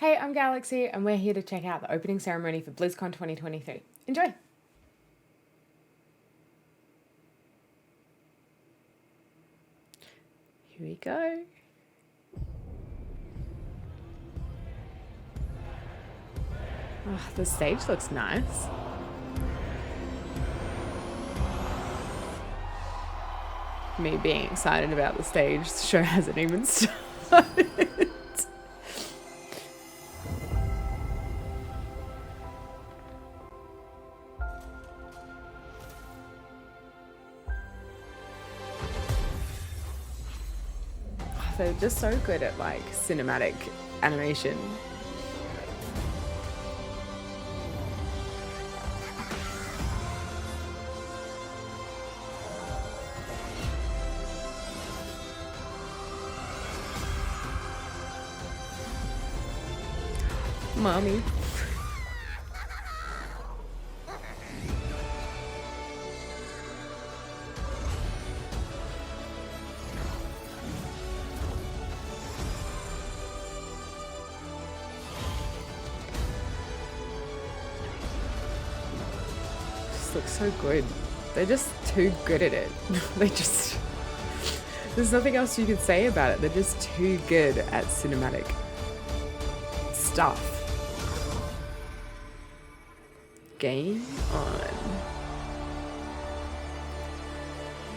Hey, I'm Galaxy, and we're here to check out the opening ceremony for BlizzCon 2023. Enjoy! Here we go. Oh, the stage looks nice. Me being excited about the stage, the show hasn't even started. They're just so good at like cinematic animation. Mommy. Looks so good. They're just too good at it. There's nothing else you can say about it. They're just too good at cinematic stuff. Game on.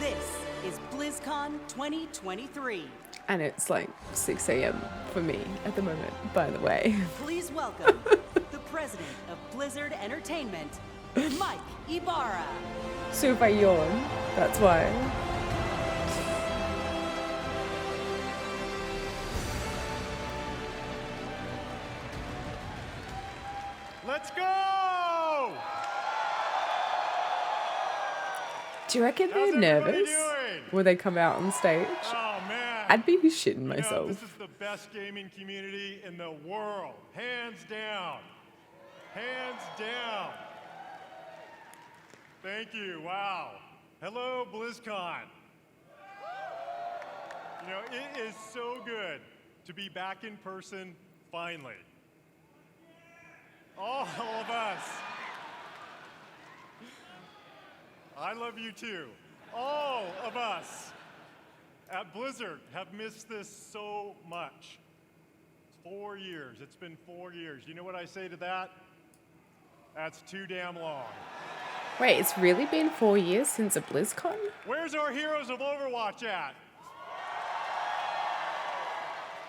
This is BlizzCon 2023. And it's like 6 a.m. for me at the moment, by the way. Please welcome the president of Blizzard Entertainment, Mike Ybarra. So if I yawn, that's why. Let's go! Do you reckon How's they're everybody nervous doing? when they come out on stage? Oh man. I'd be shitting You know, myself. this is the best gaming community in the world. Hands down. Hands down. Thank you. Wow. Hello, BlizzCon. You know, it is so good to be back in person finally. All of us. I love you too. All of us at Blizzard have missed this so much. 4 years. It's been 4 years. You know what I say to that? That's too damn long. Wait, it's really been 4 years since a BlizzCon? Where's our heroes of Overwatch at?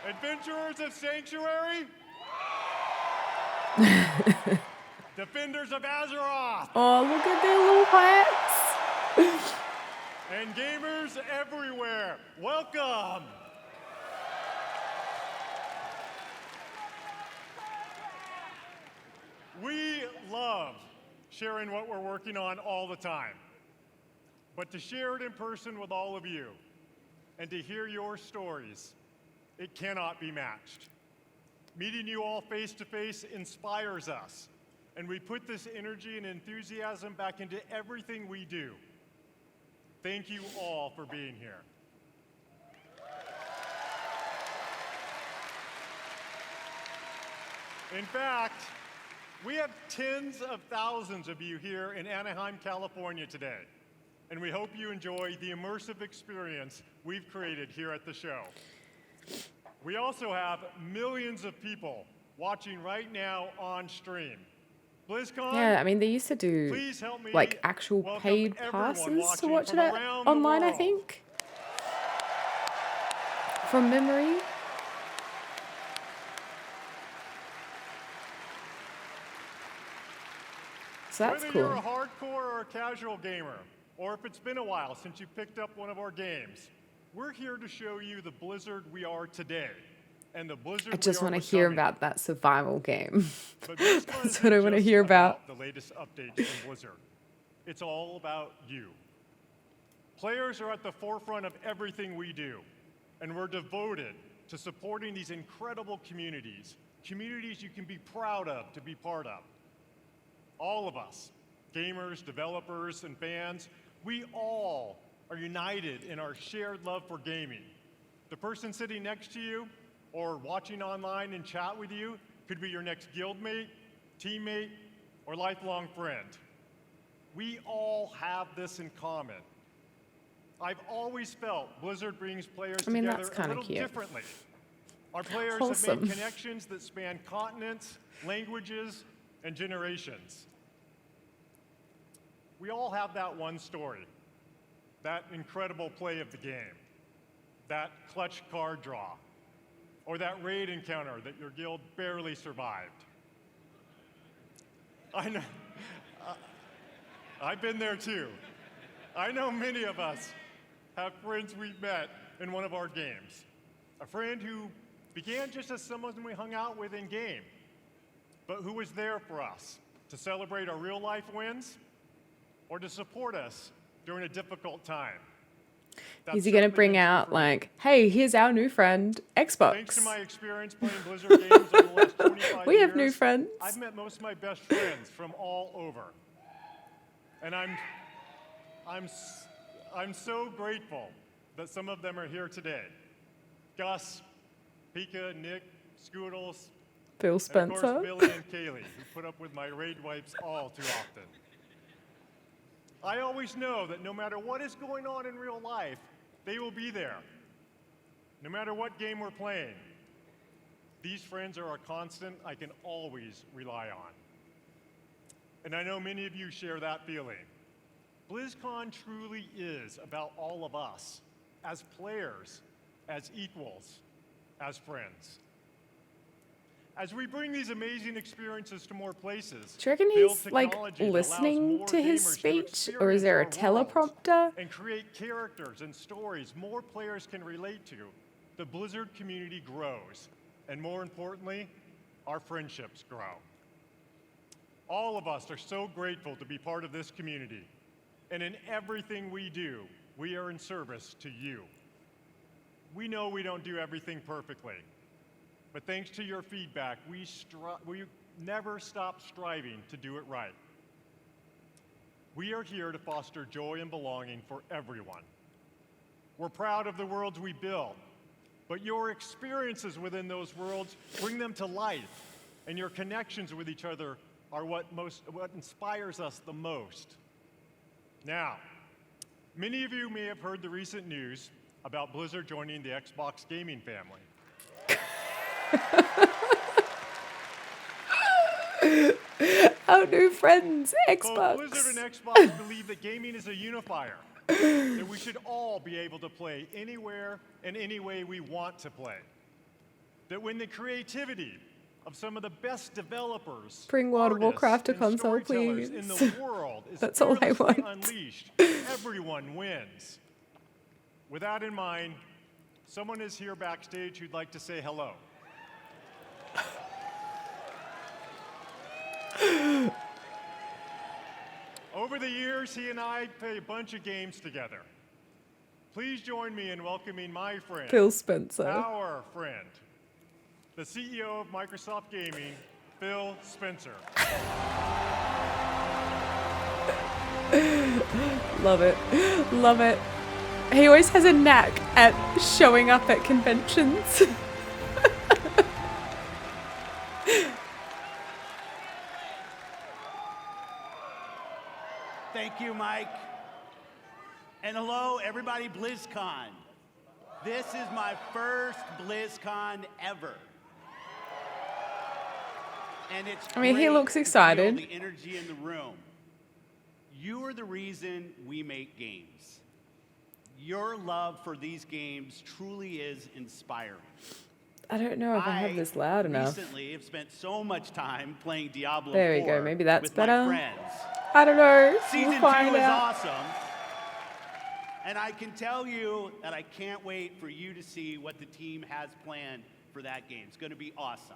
Adventurers of Sanctuary? Defenders of Azeroth? Oh, look at their little hats! And gamers everywhere, welcome! We love sharing what we're working on all the time. But to share it in person with all of you and to hear your stories, it cannot be matched. Meeting you all face to face inspires us, and we put this energy and enthusiasm back into everything we do. Thank you all for being here. In fact, we have tens of thousands of you here in Anaheim, California today, and we hope you enjoy the immersive experience we've created here at the show. We also have millions of people watching right now on stream. BlizzCon, Yeah, I mean, they used to do please help me like actual welcome paid everyone passes to watching watch from it around the online, I world. think. From memory. So that's Whether you're a cool. hardcore or a casual gamer, or if it's been a while since you picked up one of our games, we're here to show you the Blizzard we are today, and the Blizzard I just want to hear about that survival game. But BlizzCon That's isn't what I want to just hear about. The latest updates from Blizzard. It's all about you. Players are at the forefront of everything we do, and we're devoted to supporting these incredible communities, communities you can be proud of to be part of. All of us, gamers, developers, and fans, we all are united in our shared love for gaming. The person sitting next to you or watching online and chat with you, could be your next guildmate, teammate, or lifelong friend. We all have this in common. I've always felt Blizzard brings players together that's a kinda little cute. differently. Our players Wholesome. have made connections that span continents, languages, and generations. We all have that one story, that incredible play of the game, that clutch card draw, or that raid encounter that your guild barely survived. I know, I've been there too. I know many of us have friends we've met in one of our games. A friend who began just as someone we hung out with in game, but who was there for us to celebrate our real life wins or to support us during a difficult time. That's Is he going to certainly bring been true out for me. like, hey, here's our new friend, Xbox? Thanks to my experience playing Blizzard games over the last 25 We years, have new friends. I've met most of my best friends from all over. And I'm so grateful that some of them are here today. Gus, Pika, Nick, Scoodles, Phil and Spencer. of course Billy and Kaylee, who put up with my raid wipes all too often. I always know that no matter what is going on in real life, they will be there. No matter what game we're playing, these friends are a constant I can always rely on. And I know many of you share that feeling. BlizzCon truly is about all of us, as players, as equals, as friends. As we bring these amazing experiences to more places, Do you reckon build he's like technology that allows listening more to his gamers speech, or is there a experience our worlds teleprompter? and create characters and stories more players can relate to, the Blizzard community grows. And more importantly, our friendships grow. All of us are so grateful to be part of this community. And in everything we do, we are in service to you. We know we don't do everything perfectly, but thanks to your feedback, we never stop striving to do it right. We are here to foster joy and belonging for everyone. We're proud of the worlds we build, but your experiences within those worlds bring them to life, and your connections with each other are what inspires us the most. Now, many of you may have heard the recent news about Blizzard joining the Xbox gaming family. Our new friends, Both Xbox. Blizzard and Xbox believe that gaming is a unifier, that we should all be able to play anywhere and any way we want to play. That when the creativity of some of the best developers, Bring World of artists, Warcraft to and console, storytellers in please. the world is That's all I fearlessly want. unleashed, everyone wins. With that in mind, someone is here backstage who'd like to say hello. Over the years, he and I played a bunch of games together. Please join me in welcoming my friend, Phil Spencer. our friend, the CEO of Microsoft Gaming, Phil Spencer. Love it. Love it. He always has a knack at showing up at conventions. Thank you, Mike. And hello, everybody, BlizzCon. This is my first BlizzCon ever. And it's I mean, he great looks to feel excited. the energy in the room. You are the reason we make games. Your love for these games truly is inspiring. I don't know if I have this loud enough. Recently have spent so much time playing Diablo IV There we go, maybe that's with better. my friends. I don't know. Season We'll find 2 is out. awesome. And I can tell you that I can't wait for you to see what the team has planned for that game. It's going to be awesome.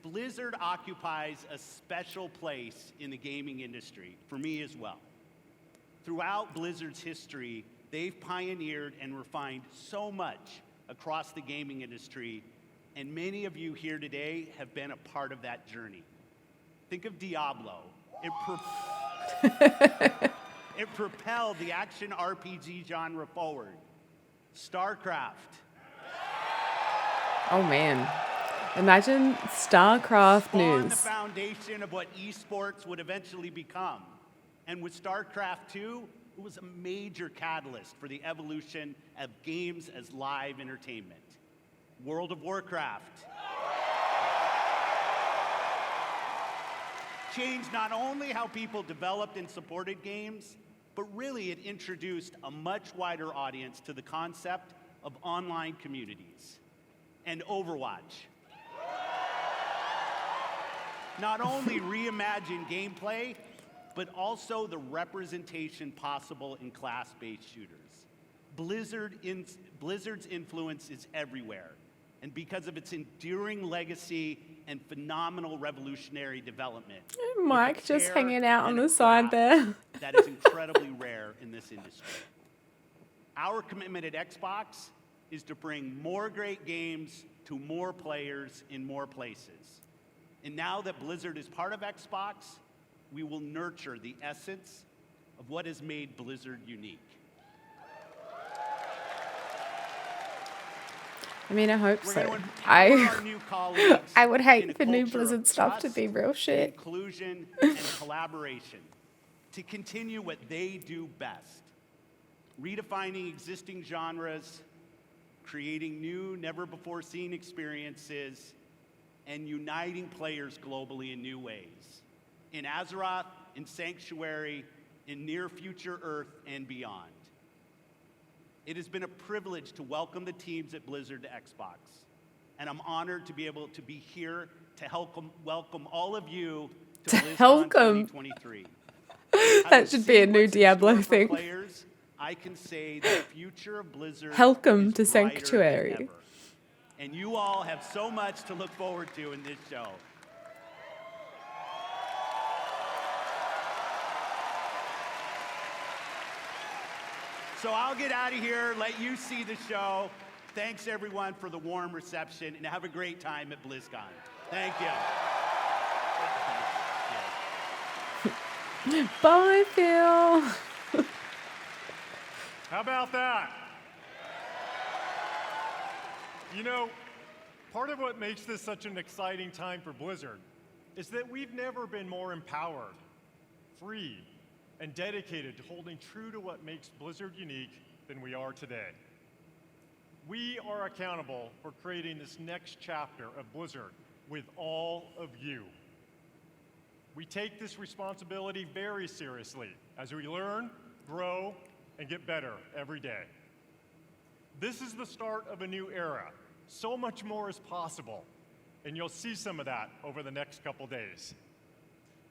Blizzard occupies a special place in the gaming industry, for me as well. Throughout Blizzard's history, they've pioneered and refined so much across the gaming industry, and many of you here today have been a part of that journey. Think of Diablo. It propelled the action RPG genre forward. StarCraft. Oh man. Imagine StarCraft Spawned the news. foundation of what esports would eventually become. And with StarCraft 2, it was a major catalyst for the evolution of games as live entertainment. World of Warcraft changed not only how people developed and supported games, but really it introduced a much wider audience to the concept of online communities. And Overwatch not only reimagined gameplay, but also the representation possible in class-based shooters. Blizzard's influence is everywhere, and because of its enduring legacy and phenomenal revolutionary development, with Mike a just care hanging out on and a the side craft there. that is incredibly rare in this industry. Our commitment at Xbox is to bring more great games to more players in more places. And now that Blizzard is part of Xbox, we will nurture the essence of what has made Blizzard unique. I mean, I hope We're so. going to empower our I new colleagues I would in hate a for new culture Blizzard of stuff to trust, be real shit. inclusion, and collaboration, to continue what they do best, redefining existing genres, creating new, never-before-seen experiences, and uniting players globally in new ways, in Azeroth, in Sanctuary, in near-future Earth, and beyond. It has been a privilege to welcome the teams at Blizzard to Xbox, and I'm honored to be able to be here to welcome all of you to BlizzCon welcome. 2023. That should be a new What's in Diablo store for thing. players, I can say the future of Blizzard Welcome is to brighter than Sanctuary. ever. And you all have so much to look forward to in this show. So I'll get out of here, let you see the show. Thanks everyone for the warm reception, and have a great time at BlizzCon. Thank you. Bye, Phil. How about that? You know, part of what makes this such an exciting time for Blizzard is that we've never been more empowered, free, and dedicated to holding true to what makes Blizzard unique than we are today. We are accountable for creating this next chapter of Blizzard with all of you. We take this responsibility very seriously as we learn, grow, and get better every day. This is the start of a new era. So much more is possible, and you'll see some of that over the next couple days.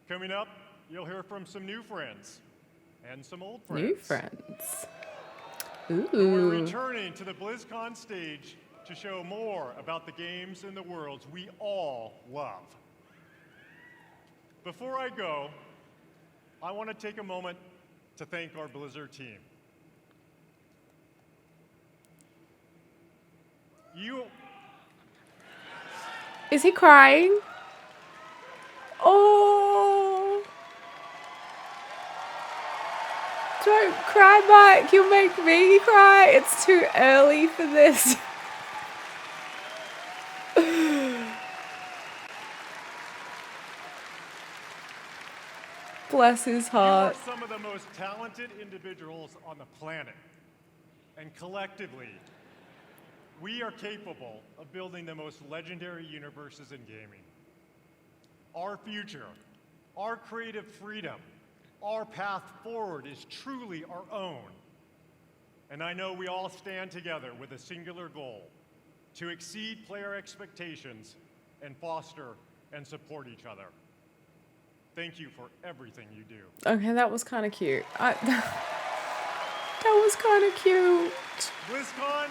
Coming up, you'll hear from some new friends and some old friends. New friends. We're Ooh. returning to the BlizzCon stage to show more about the games and the worlds we all love. Before I go, I want to take a moment to thank our Blizzard team. Is he crying? Oh. Don't cry, Mike. You'll make me cry. It's too early for this. Bless his You are heart. some of the most talented individuals on the planet. And collectively, we are capable of building the most legendary universes in gaming. Our future, our creative freedom, our path forward is truly our own. And I know we all stand together with a singular goal: to exceed player expectations and foster and support each other. Thank you for everything you do. Okay, that was kind of cute. That was kind of cute. BlizzCon,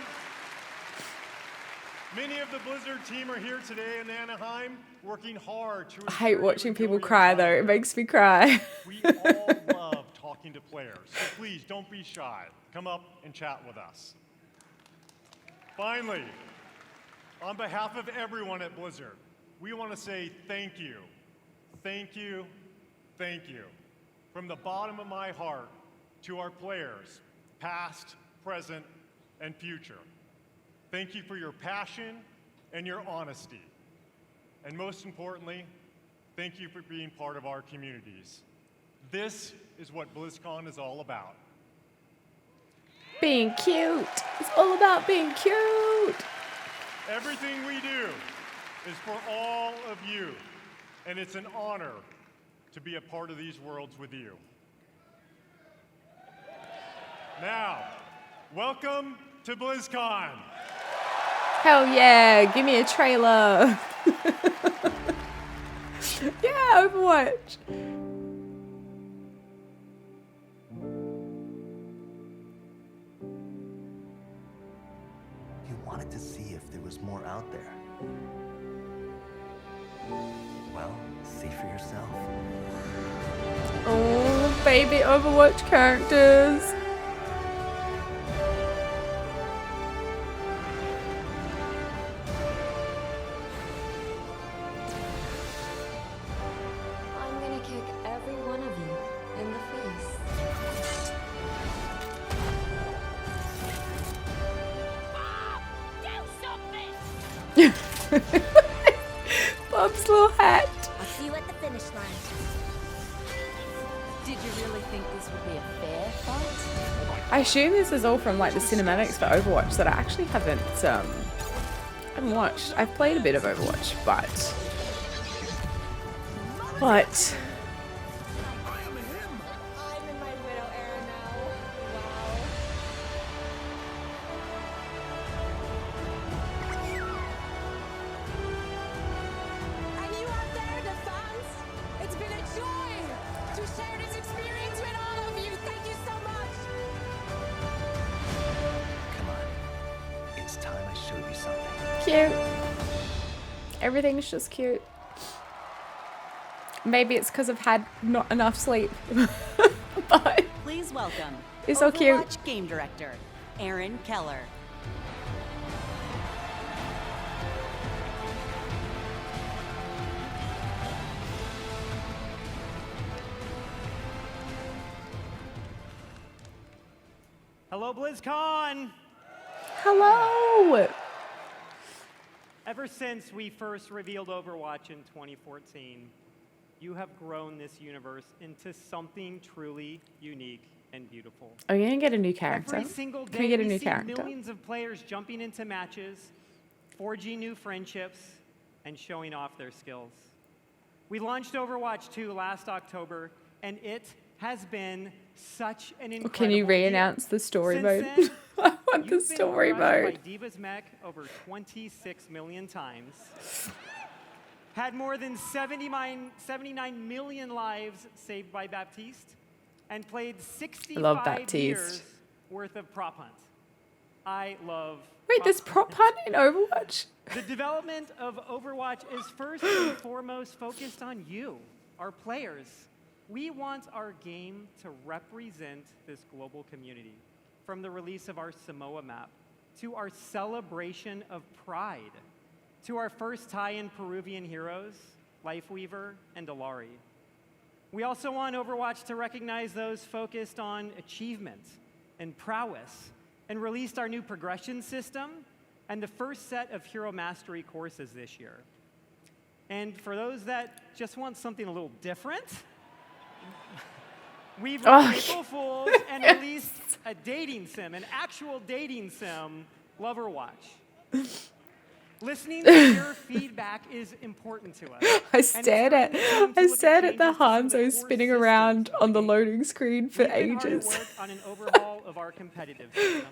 many of the Blizzard team are here today in Anaheim, working hard to I hate ensure watching you people enjoy your cry time though. It here. makes me cry. We all love talking to players, so please don't be shy. Come up and chat with us. Finally, on behalf of everyone at Blizzard, we want to say thank you. Thank you, thank you. From the bottom of my heart to our players, past, present, and future. Thank you for your passion and your honesty. And most importantly, thank you for being part of our communities. This is what BlizzCon is all about. Being cute. It's all about being cute. Everything we do is for all of you, and it's an honor to be a part of these worlds with you. Now, welcome to BlizzCon. Hell yeah, give me a trailer. Yeah, Overwatch. You wanted to see if there was more out there. Well, see for yourself. Oh, baby Overwatch characters. I'm gonna kick every one of you in the face. Bob's little hat. I'll see you at the finish line. Did you really think this would be a fair fight? I assume this is all from like the cinematics for Overwatch that I actually haven't watched. I've played a bit of Overwatch, but I'm in my widow era now. Wow. And you out there, the fans, it's been a joy to share this experience with all of you. Thank you so much. Come on. It's time I showed you something. cute. Everything's just cute. Maybe it's because I've had not enough sleep. But Please welcome He's so cute. Overwatch Game Director, Aaron Keller. Hello, BlizzCon! hello. Ever since we first revealed Overwatch in 2014, you have grown this universe into something truly unique and beautiful. Are you gonna get a new character? Every single day, Can we get a we new see character? millions of players jumping into matches, forging new friendships, and showing off their skills. We launched Overwatch 2 last October, and it has been such an incredible Can you year. re-announce the story Since mode? then, I want the you've been story crushed mode. by Diva's mech over 26 million times. Had more than 79 million lives saved by Baptiste, and played 65 Baptiste. years worth of prop hunt. I love Wait, there's prop hunt in Overwatch? The development of Overwatch is first and foremost focused on you, our players. We want our game to represent this global community, from the release of our Samoa map, to our celebration of Pride, to our first tie-in Peruvian heroes, Lifeweaver and Alari. We also want Overwatch to recognize those focused on achievement and prowess, and released our new progression system and the first set of Hero Mastery courses this year. And for those that just want something a little different, we've run April Fools and released a dating sim, an actual dating sim, Loverwatch. Listening to your feedback is important to us. I stared at the Hanzo spinning around on the loading screen for We've been hard at ages. work on an overhaul of our competitive system.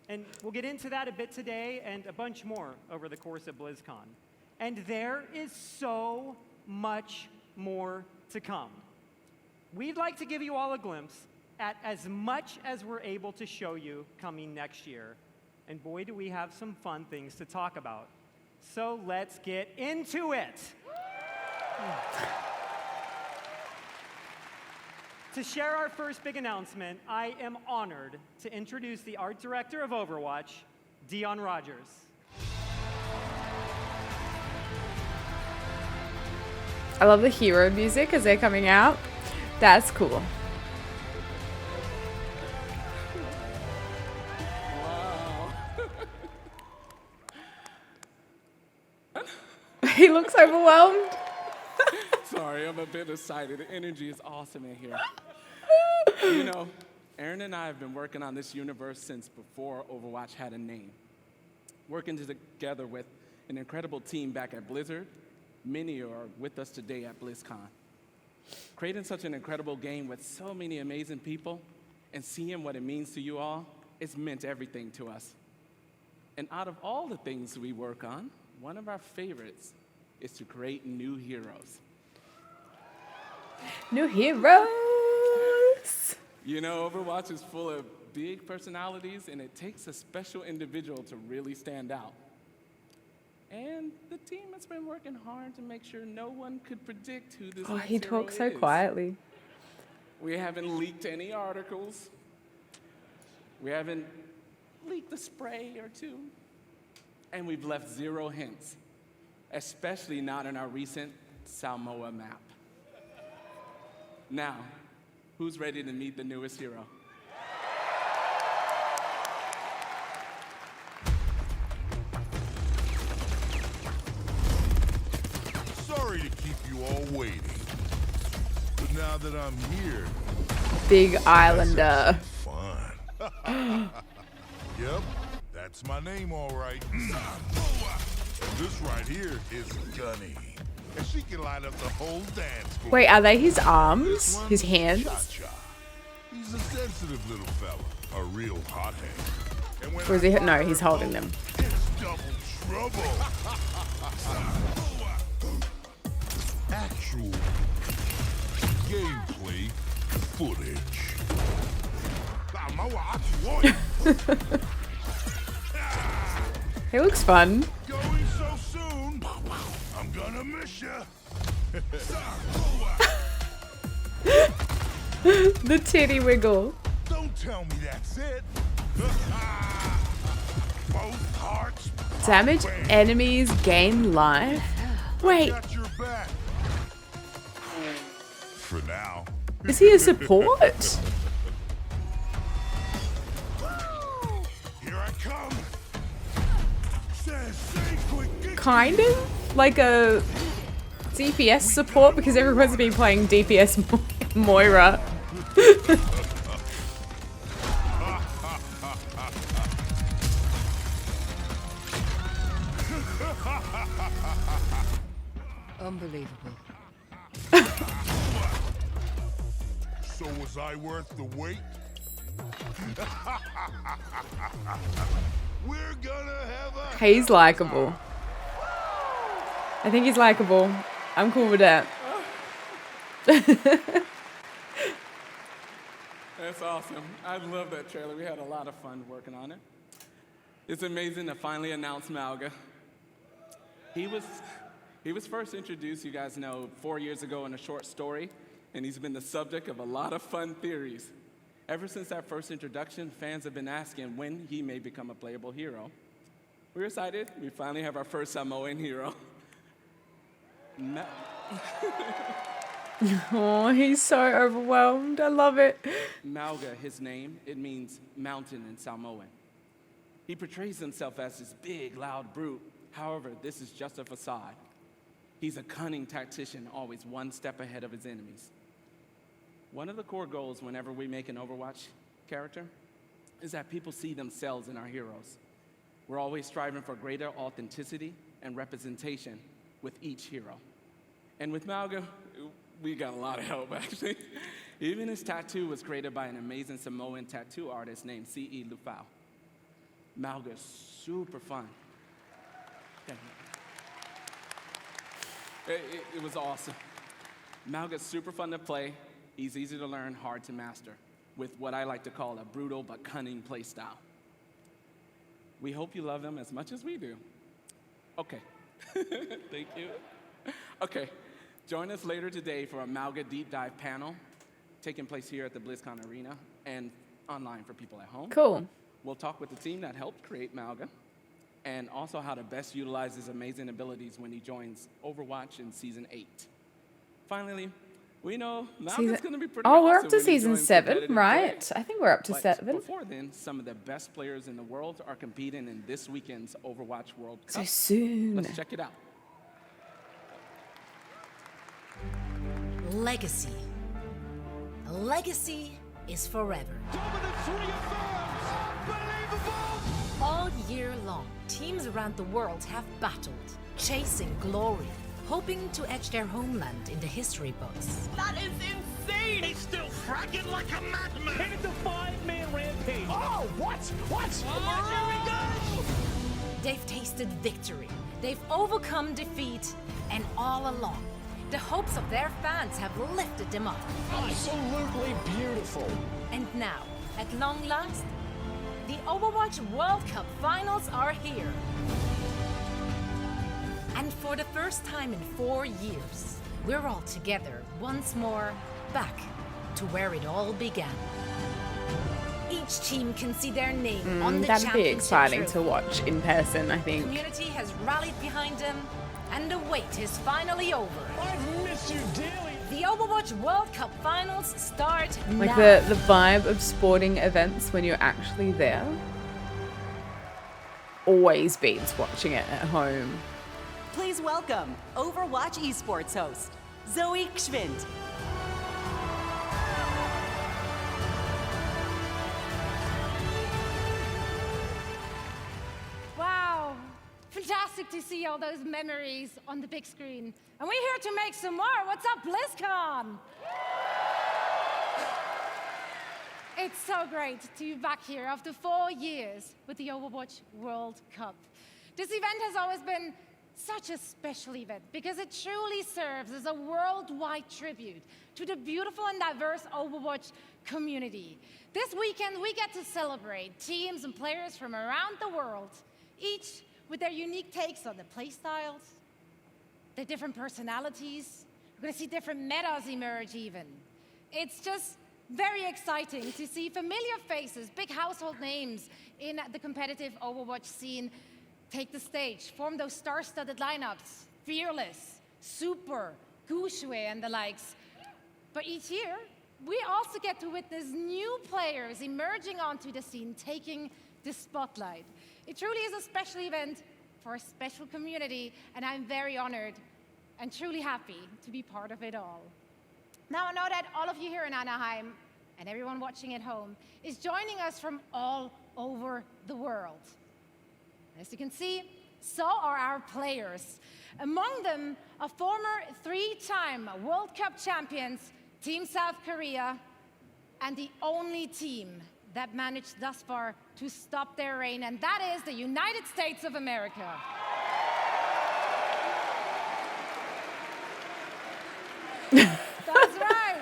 And we'll get into that a bit today and a bunch more over the course of BlizzCon. And there is so much more to come. We'd like to give you all a glimpse at as much as we're able to show you coming next year. And boy, do we have some fun things to talk about. So let's get into it. To share our first big announcement, I am honored to introduce the art director of Overwatch, Dion Rogers. I love the hero music as they're coming out. That's cool. He looks overwhelmed. Sorry, I'm a bit excited. The energy is awesome in here. You know, Aaron and I have been working on this universe since before Overwatch had a name. Working together with an incredible team back at Blizzard. Many are with us today at BlizzCon. Creating such an incredible game with so many amazing people and seeing what it means to you all, it's meant everything to us. And out of all the things we work on, one of our favorites is to create new heroes. New heroes. You know, Overwatch is full of big personalities, and it takes a special individual to really stand out. And the team has been working hard to make sure no one could predict who this Oh, next he hero talks so is. quietly. We haven't leaked any articles. We haven't leaked a spray or two. And we've left 0 hints, especially not in our recent Samoa map. Now, who's ready to meet the newest hero? Sorry to keep you all waiting. But now that I'm here, Big Islander. fun. Yep, that's my name, all right. And this right here is Gunny. And she can light up the whole dance floor. Wait, are they his This arms? one, His hands? Cha-Cha. He's a sensitive little fella, a real hothead. And when Or is he? I No, fire he's her holding bow, them. It's double trouble. Actual gameplay footage. He looks fun. Going so soon, I'm gonna miss ya. The titty wiggle. Don't tell me that's it. Both hearts. Damage bang. enemies gain life. Wait, Got your back. For now. is he a support? Here I come. Says, say quick. Get Kind of? Like a DPS support because everyone's been playing DPS Moira. Unbelievable. So was I worth the wait? We're gonna have a He's likable. I think he's likable. I'm cool with that. That's awesome. I love that trailer. We had a lot of fun working on it. It's amazing to finally announce Malga. He was first introduced, you guys know, 4 years ago in a short story, and he's been the subject of a lot of fun theories. Ever since that first introduction, fans have been asking when he may become a playable hero. We're excited. We finally have our first Samoan hero. Oh, he's so overwhelmed. I love it. Malga, his name, it means mountain in Samoan. He portrays himself as this big, loud brute. However, this is just a facade. He's a cunning tactician, always one step ahead of his enemies. One of the core goals whenever we make an Overwatch character is that people see themselves in our heroes. We're always striving for greater authenticity and representation with each hero. And with Malga, we got a lot of help, actually. Even his tattoo was created by an amazing Samoan tattoo artist named C.E. Lufau. Malga's super fun. Thank you. It was awesome. Malga's super fun to play. He's easy to learn, hard to master, with what I like to call a brutal but cunning play style. We hope you love him as much as we do. Okay. Thank you. Okay. Join us later today for a Malga Deep Dive panel taking place here at the BlizzCon Arena and online for people at home. Cool. We'll talk with the team that helped create Malga and also how to best utilize his amazing abilities when he joins Overwatch in Season 8. Finally, we know Malga's going to be pretty Oh, we're awesome up to when he season joins 7, competitive right? play. I think we're up to But 7. before then, some of the best players in the world are competing in this weekend's Overwatch World So Cup. soon. Let's check it out. legacy. A legacy is forever. All year long, teams around the world have battled, chasing glory, hoping to etch their homeland in the history books. That is insane! He's still fracking like a madman! And it's a 5-man rampage! Oh, what? What? Oh, here we go! They've tasted victory, they've overcome defeat, and all along, the hopes of their fans have lifted them up. Absolutely beautiful! And now, at long last, the Overwatch World Cup Finals are here. And for the first time in 4 years, we're all together once more, back to where it all began. Each team can see their name on the That'd be championship exciting trophy. to watch in person, I The think. community has rallied behind them, and the wait is finally over. I've missed you dearly! The Overwatch World Cup Finals start Like now. the vibe of sporting events when you're actually there always beats watching it at home. Please welcome Overwatch esports host, Zoe Gschwind. Wow, fantastic to see all those memories on the big screen. And we're here to make some more. What's up, BlizzCon? It's so great to be back here after 4 years with the Overwatch World Cup. This event has always been such a special event because it truly serves as a worldwide tribute to the beautiful and diverse Overwatch community. This weekend, we get to celebrate teams and players from around the world, each with their unique takes on the playstyles, their different personalities. We're going to see different metas emerge even. It's just very exciting to see familiar faces, big household names in the competitive Overwatch scene take the stage, form those star-studded lineups, Fearless, Super, Gushue, and the likes. But each year, we also get to witness new players emerging onto the scene, taking the spotlight. It truly is a special event for a special community, and I'm very honored and truly happy to be part of it all. Now I know that all of you here in Anaheim and everyone watching at home is joining us from all over the world. As you can see, so are our players. Among them, a former 3-time World Cup champions, Team South Korea, and the only team that managed thus far to stop their reign, and that is the United States of America. That's right.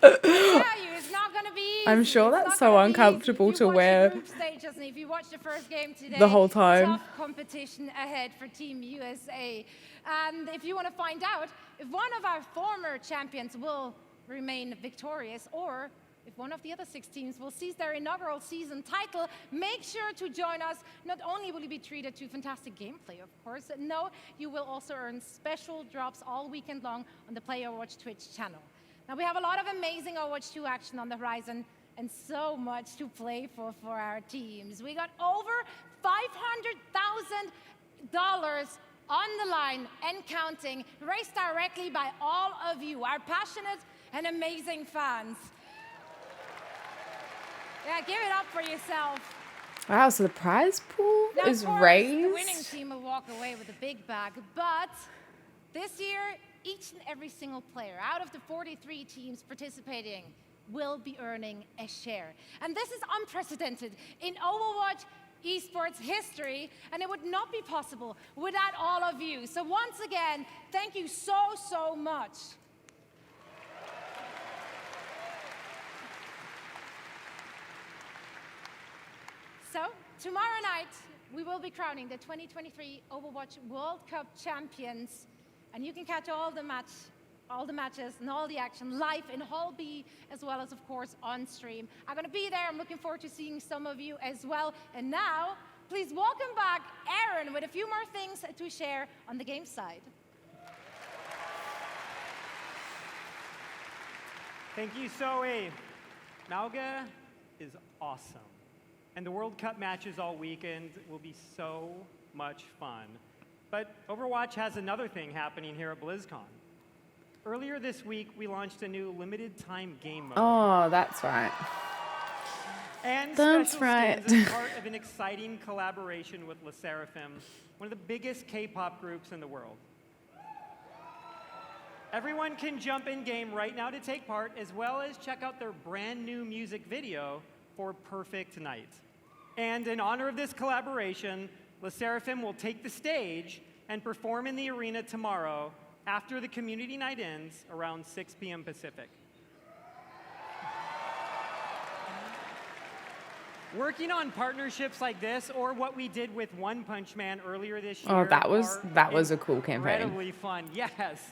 I tell you, it's not going to be easy. I'm sure It's that's not so gonna be uncomfortable easy. If to you watch wear the group stages, and if you watch the first game today, the whole time. Tough competition ahead for Team USA. And if you want to find out if one of our former champions will remain victorious, or if one of the other 6 teams will seize their inaugural season title, make sure to join us. Not only will you be treated to fantastic gameplay, of course, no, you will also earn special drops all weekend long on the Play Overwatch Twitch channel. Now, we have a lot of amazing Overwatch 2 action on the horizon and so much to play for our teams. We got over $500,000 on the line and counting, raised directly by all of you, our passionate and amazing fans. Yeah, give it up for yourself. Wow, so the prize pool Now, is of course, raised? the winning team will walk away with a big bag, but this year, each and every single player out of the 43 teams participating will be earning a share. And this is unprecedented in Overwatch esports history, and it would not be possible without all of you. So once again, thank you so much. So, tomorrow night, we will be crowning the 2023 Overwatch World Cup champions, and you can catch all the matches and all the action live in Hall B, as well as, of course, on stream. I'm going to be there. I'm looking forward to seeing some of you as well. And now, please welcome back Aaron with a few more things to share on the game side. Thank you, Zoe. Mauga is awesome. And the World Cup matches all weekend will be so much fun. But Overwatch has another thing happening here at BlizzCon. Earlier this week, we launched a new limited time game mode. Oh, that's right. And That's Special right. Skins is part of an exciting collaboration with Le Seraphim, one of the biggest K-pop groups in the world. Everyone can jump in game right now to take part, as well as check out their brand new music video for Perfect Night. And in honor of this collaboration, Le Seraphim will take the stage and perform in the arena tomorrow after the community night ends around 6 p.m. Pacific. Working on partnerships like this, or what we did with One Punch Man earlier this year, Oh, that was a cool campaign. incredibly fun. Yes.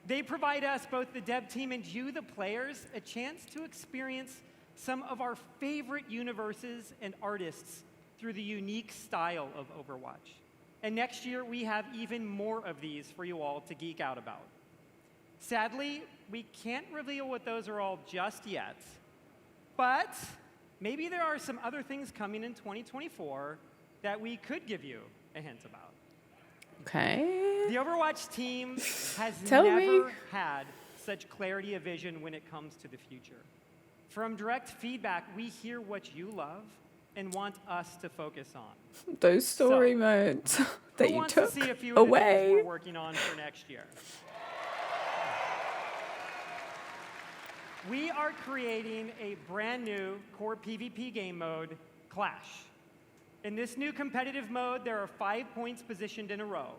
They provide us, both the dev team and you, the players, a chance to experience some of our favorite universes and artists through the unique style of Overwatch. And next year, we have even more of these for you all to geek out about. Sadly, we can't reveal what those are all just yet, but maybe there are some other things coming in 2024 that we could give you a hint about. Okay. The Overwatch team has Tell me. never had such clarity of vision when it comes to the future. From direct feedback, we hear what you love and want us to focus on. Those story modes that Who you wants took to see a few of the things away. we're working on for next year? We are creating a brand new core PvP game mode, Clash. In this new competitive mode, there are 5 points positioned in a row.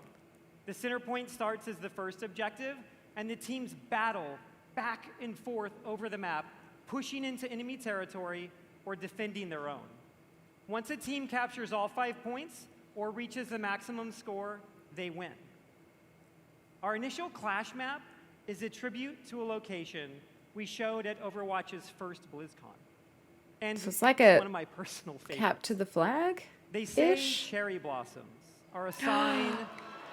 The center point starts as the first objective, and the teams battle back and forth over the map, pushing into enemy territory or defending their own. Once a team captures all 5 points or reaches the maximum score, they win. Our initial Clash map is a tribute to a location we showed at Overwatch's first BlizzCon. And So it's like one of my personal favorites. Cap to the flag? They say Ish. cherry blossoms are a sign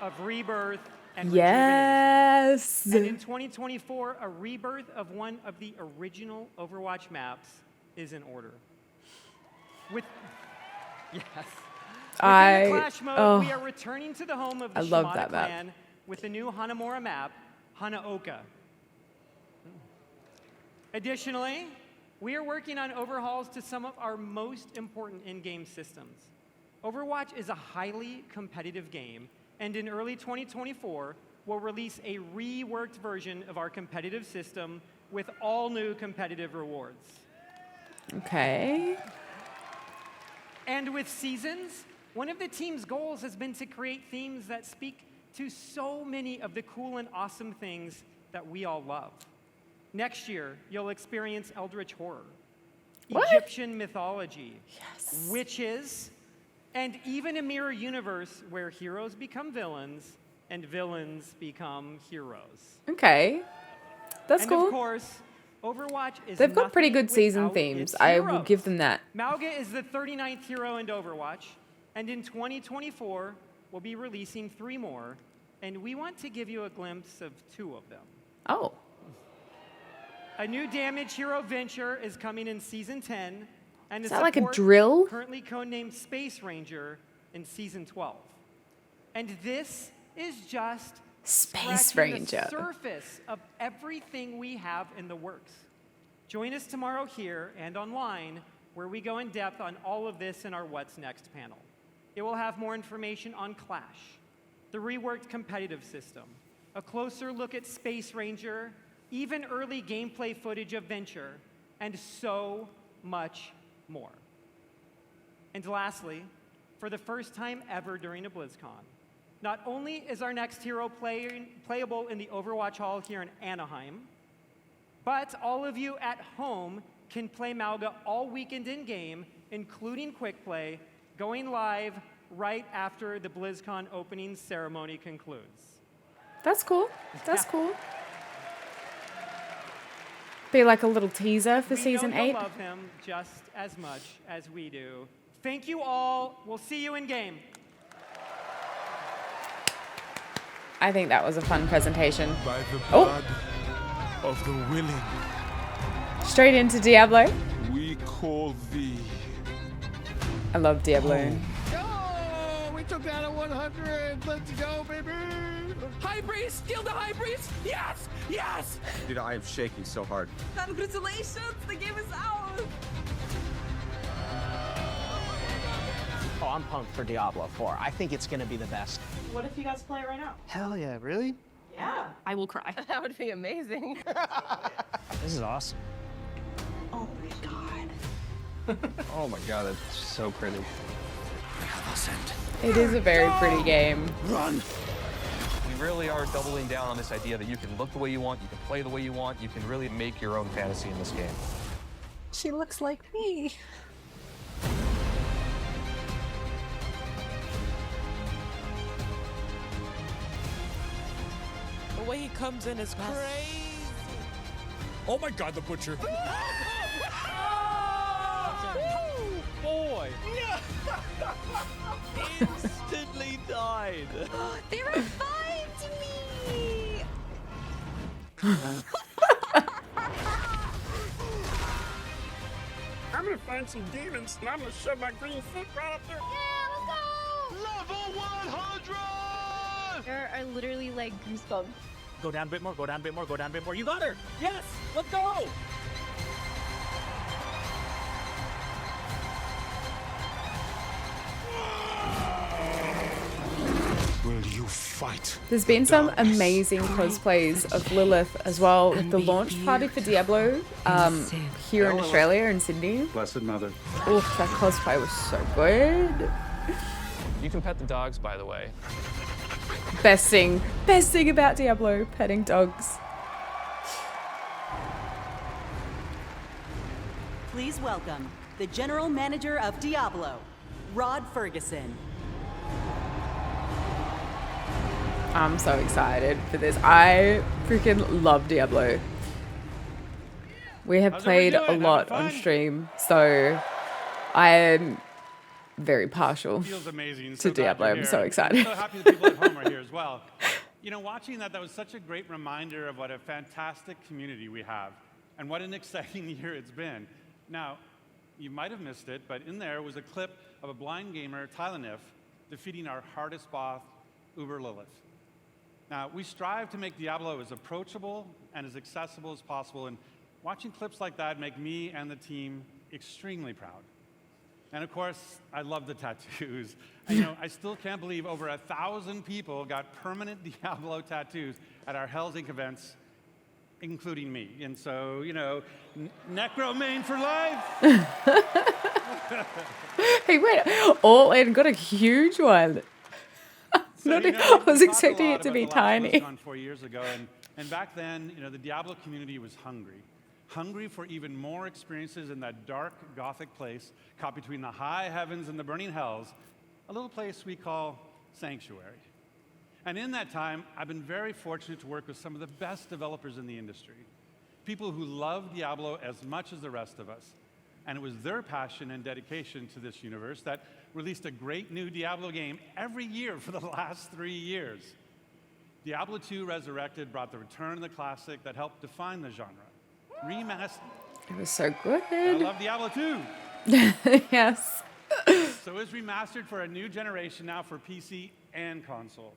of rebirth and Yes. rejuvenation. And in 2024, a rebirth of one of the original Overwatch maps is in order. Within the Clash mode, we are returning to the home of the I love Shimada that map. clan with the new Hanamura map, Hanaoka. Additionally, we are working on overhauls to some of our most important in-game systems. Overwatch is a highly competitive game, and in early 2024, we'll release a reworked version of our competitive system with all new competitive rewards. Okay. And with Seasons, one of the team's goals has been to create themes that speak to so many of the cool and awesome things that we all love. Next year, you'll experience Eldritch Horror, Egyptian mythology, witches, and even a mirror universe where heroes become villains and villains become heroes. Okay. That's and cool. of course, Overwatch is They've got pretty nothing good season without themes. its I will heroes. give them that. Mauga is the 39th hero in Overwatch, and in 2024, we'll be releasing 3 more, and we want to give you a glimpse of 2 of them. Oh. A new damage hero, Venture, is coming in Season 10, and Is a that like a support drill? currently codenamed Space Ranger in Season 12. And this is just Space scratching Ranger. the surface of everything we have in the works. Join us tomorrow here and online, where we go in depth on all of this in our What's Next panel. It will have more information on Clash, the reworked competitive system, a closer look at Space Ranger, even early gameplay footage of Venture, and so much more. And lastly, for the first time ever during a BlizzCon, not only is our next hero playable in the Overwatch Hall here in Anaheim, but all of you at home can play Mauga all weekend in-game, including Quick Play, going live right after the BlizzCon opening ceremony concludes. That's cool. That's cool. Be like a little teaser for season 8. We love him just as much as we do. Thank you all. We'll see you in game. I think that was a fun presentation. By the blood of the willing, Straight into Diablo. we call thee. I love Diablo. Oh, we took down a 100. Let's go, baby. High Priest! Kill the High Priest! Yes! Yes! Dude, I am shaking so hard. Congratulations, the game is out! Oh, I'm pumped for Diablo IV. I think it's gonna be the best. What if you guys play it right now? Hell yeah, really? Yeah. I will cry. That would be amazing. This is awesome. Oh my god. Oh my god, that's so pretty. It is a very pretty game. Run! We really are doubling down on this idea that you can look the way you want, you can play the way you want, you can really make your own fantasy in this game. She looks like me. The way he comes in is crazy. Oh my god, the butcher. Boy. Instantly died. They revived me! I'm gonna find some demons and I'm gonna shove my green foot right up there. Yeah, let's go! Level 100! There are literally like goosebumps. Go down a bit more, go down a bit more, go down a bit more. You got her! Yes! Let's go! Will you fight? There's been some amazing cosplays of Lilith as well with the launch party for Diablo here in Australia in Sydney. Blessed Mother. Oof, that cosplay was so good. You can pet the dogs, by the way. Best thing about Diablo, petting dogs. Please welcome the General Manager of Diablo, Rod Ferguson. I'm so excited for this. I freaking love Diablo. We have played a lot on stream, so I am very partial Feels amazing. to So glad Diablo. you're I'm here. so excited. I'm so happy the people at home are here as well. You know, watching that was such a great reminder of what a fantastic community we have and what an exciting year it's been. Now, you might have missed it, but in there was a clip of a blind gamer, Tylenif, defeating our hardest boss, Uber Lilith. Now, we strive to make Diablo as approachable and as accessible as possible, and watching clips like that make me and the team extremely proud. And of course, I love the tattoos. And, you know, I still can't believe over 1,000 people got permanent Diablo tattoos at our Hell's Inc. events, including me. And so, you know, Necromain for life. He went all in, got a huge one. So, you know, I was we talked a expecting lot it to about be the last tiny. BlizzCon 4 years ago, and back then, you know, the Diablo community was hungry for even more experiences in that dark, gothic place caught between the high heavens and the burning hells, a little place we call Sanctuary. And in that time, I've been very fortunate to work with some of the best developers in the industry, people who love Diablo as much as the rest of us. And it was their passion and dedication to this universe that released a great new Diablo game every year for the last 3 years. Diablo II Resurrected brought the return of the classic that helped define the genre. Remastered. It was so good. I love Diablo 2. Yes. So it's remastered for a new generation now for PC and console.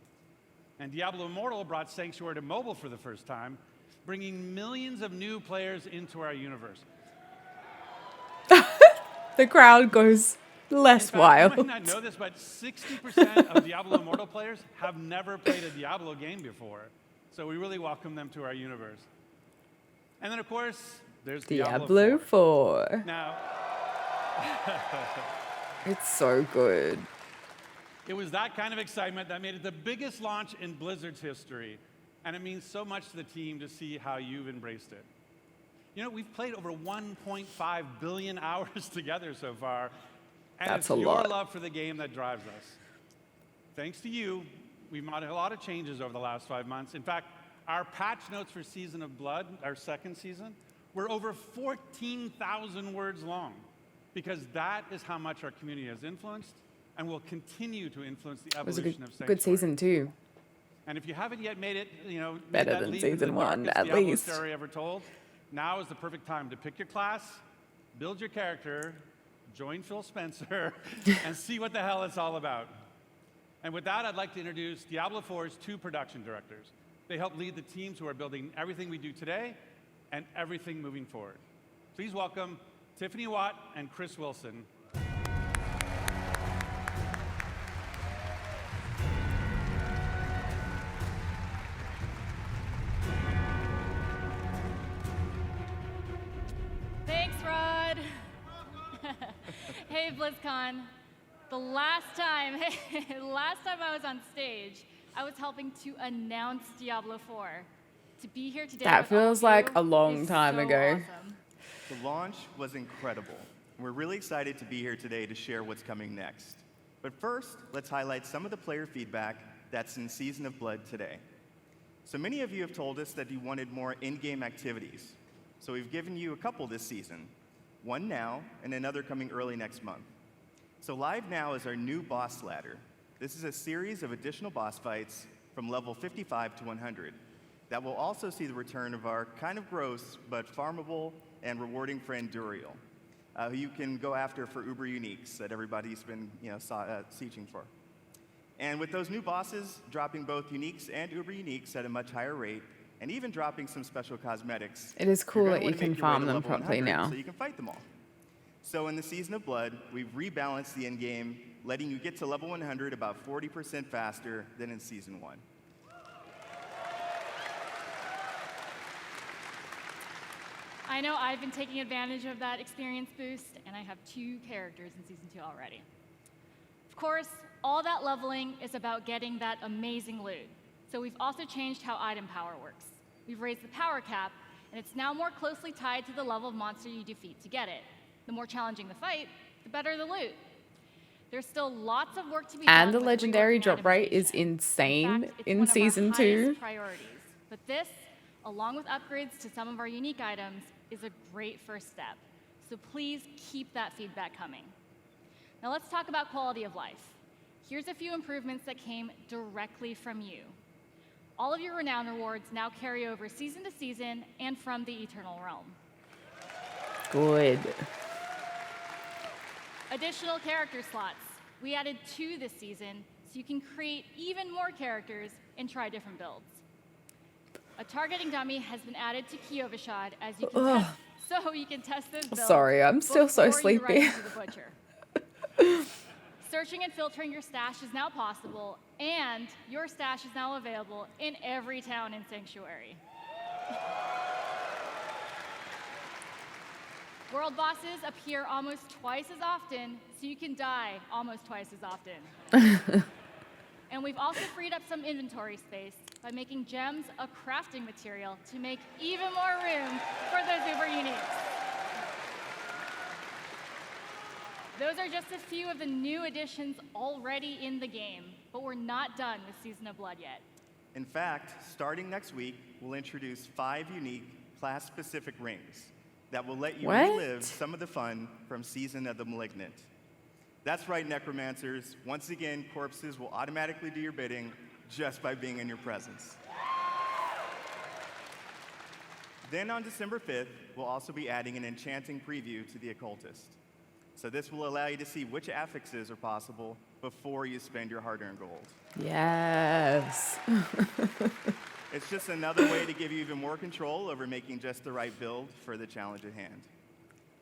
And Diablo Immortal brought Sanctuary to mobile for the first time, bringing millions of new players into our universe. The crowd goes less In fact, wild. you might not know this, but 60% of Diablo Immortal players have never played a Diablo game before. So we really welcome them to our universe. And then, of course, there's Diablo 4. Now, It's so good. it was that kind of excitement that made it the biggest launch in Blizzard's history. And it means so much to the team to see how you've embraced it. You know, we've played over 1.5 billion hours together so far. And That's it's a your lot. love for the game that drives us. Thanks to you, we've made a lot of changes over the last 5 months. In fact, our patch notes for Season of Blood, our second season, were over 14,000 words long, because that is how much our community has influenced and will continue to influence the It was a evolution of good Sanctuary. season too. And if you haven't yet made it, you know, made Better that than leap into season the one, darkest at Diablo least. story ever told, now is the perfect time to pick your class, build your character, join Phil Spencer, and see what the hell it's all about. And with that, I'd like to introduce Diablo 4's 2 production directors. They help lead the teams who are building everything we do today and everything moving forward. Please welcome Tiffany Watt and Chris Wilson. Thanks, Rod. Hey, BlizzCon. The last time I was on stage, I was helping to announce Diablo 4. To be here today. That with all feels of like you a long is time so ago. awesome. The launch was incredible. We're really excited to be here today to share what's coming next. But first, let's highlight some of the player feedback that's in Season of Blood today. So many of you have told us that you wanted more in-game activities. So we've given you a couple this season, one now and another coming early next month. So live now is our new boss ladder. This is a series of additional boss fights from level 55 to 100 that will also see the return of our kind of gross but farmable and rewarding friend Duriel, who you can go after for Uber Uniques that everybody's been sieging for. And with those new bosses dropping both Uniques and Uber Uniques at a much higher rate, and even dropping some special cosmetics, It is cool you're that gonna you wanna can make your way farm to them level properly 100 now. so you can fight them all. So in the Season of Blood, we've rebalanced the end game, letting you get to level 100 about 40% faster than in Season 1. I know I've been taking advantage of that experience boost, and I have 2 characters in Season 2 already. Of course, all that leveling is about getting that amazing loot. So we've also changed how item power works. We've raised the power cap, and it's now more closely tied to the level of monster you defeat to get it. The more challenging the fight, the better the loot. There's still lots of work to be done. And the with legendary reworking drop rate itemization. is insane It's in one of our Season 2. highest priorities. But this, along with upgrades to some of our unique items, is a great first step. So please keep that feedback coming. Now let's talk about quality of life. Here's a few improvements that came directly from you. All of your renown rewards now carry over season to season and from the Eternal Realm. Good. Additional character slots. We added 2 this season, so you can create even more characters and try different builds. A targeting dummy has been added to Kyovashad as you can Ugh. test, so you can test this build. Sorry, I'm still so before you run sleepy. into the butcher. Searching and filtering your stash is now possible, and your stash is now available in every town in Sanctuary. World bosses appear almost twice as often, so you can die almost twice as often. And we've also freed up some inventory space by making gems a crafting material to make even more room for those Uber Uniques. Those are just a few of the new additions already in the game, but we're not done with Season of Blood yet. In fact, starting next week, we'll introduce 5 unique class-specific rings that will let you What? relive some of the fun from Season of the Malignant. That's right, Necromancers. Once again, corpses will automatically do your bidding just by being in your presence. Then on December 5th, we'll also be adding an enchanting preview to the Occultist. So this will allow you to see which affixes are possible before you spend your hard-earned gold. Yes. It's just another way to give you even more control over making just the right build for the challenge at hand.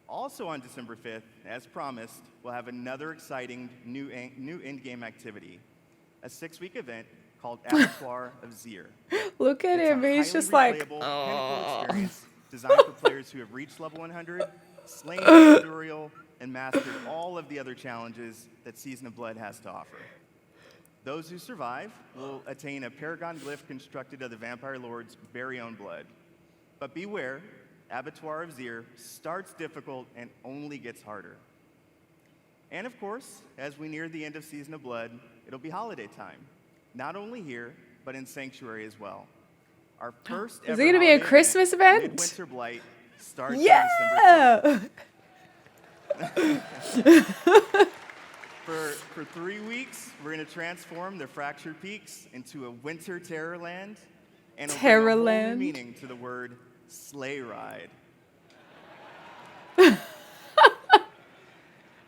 Also on December 5th, as promised, we'll have another exciting new in-game activity, a 6-week event called Abattoir of Zir. Look at It's him. a He's highly just like, replayable, pinnacle oh. experience designed for players who have reached level 100, slain Duriel, and mastered all of the other challenges that Season of Blood has to offer. Those who survive will attain a paragon glyph constructed of the Vampire Lord's very own blood. But beware, Abattoir of Zir starts difficult and only gets harder. And of course, as we near the end of Season of Blood, it'll be holiday time. Not only here, but in Sanctuary as well. Our first Is ever it gonna be a holiday Christmas event? Midwinter Blight, starts Yeah! on December 12th. For 3 weeks, we're going to transform the Fractured Peaks into a winter Terrorland and it'll bring a whole new Terrorland? meaning to the word sleigh ride.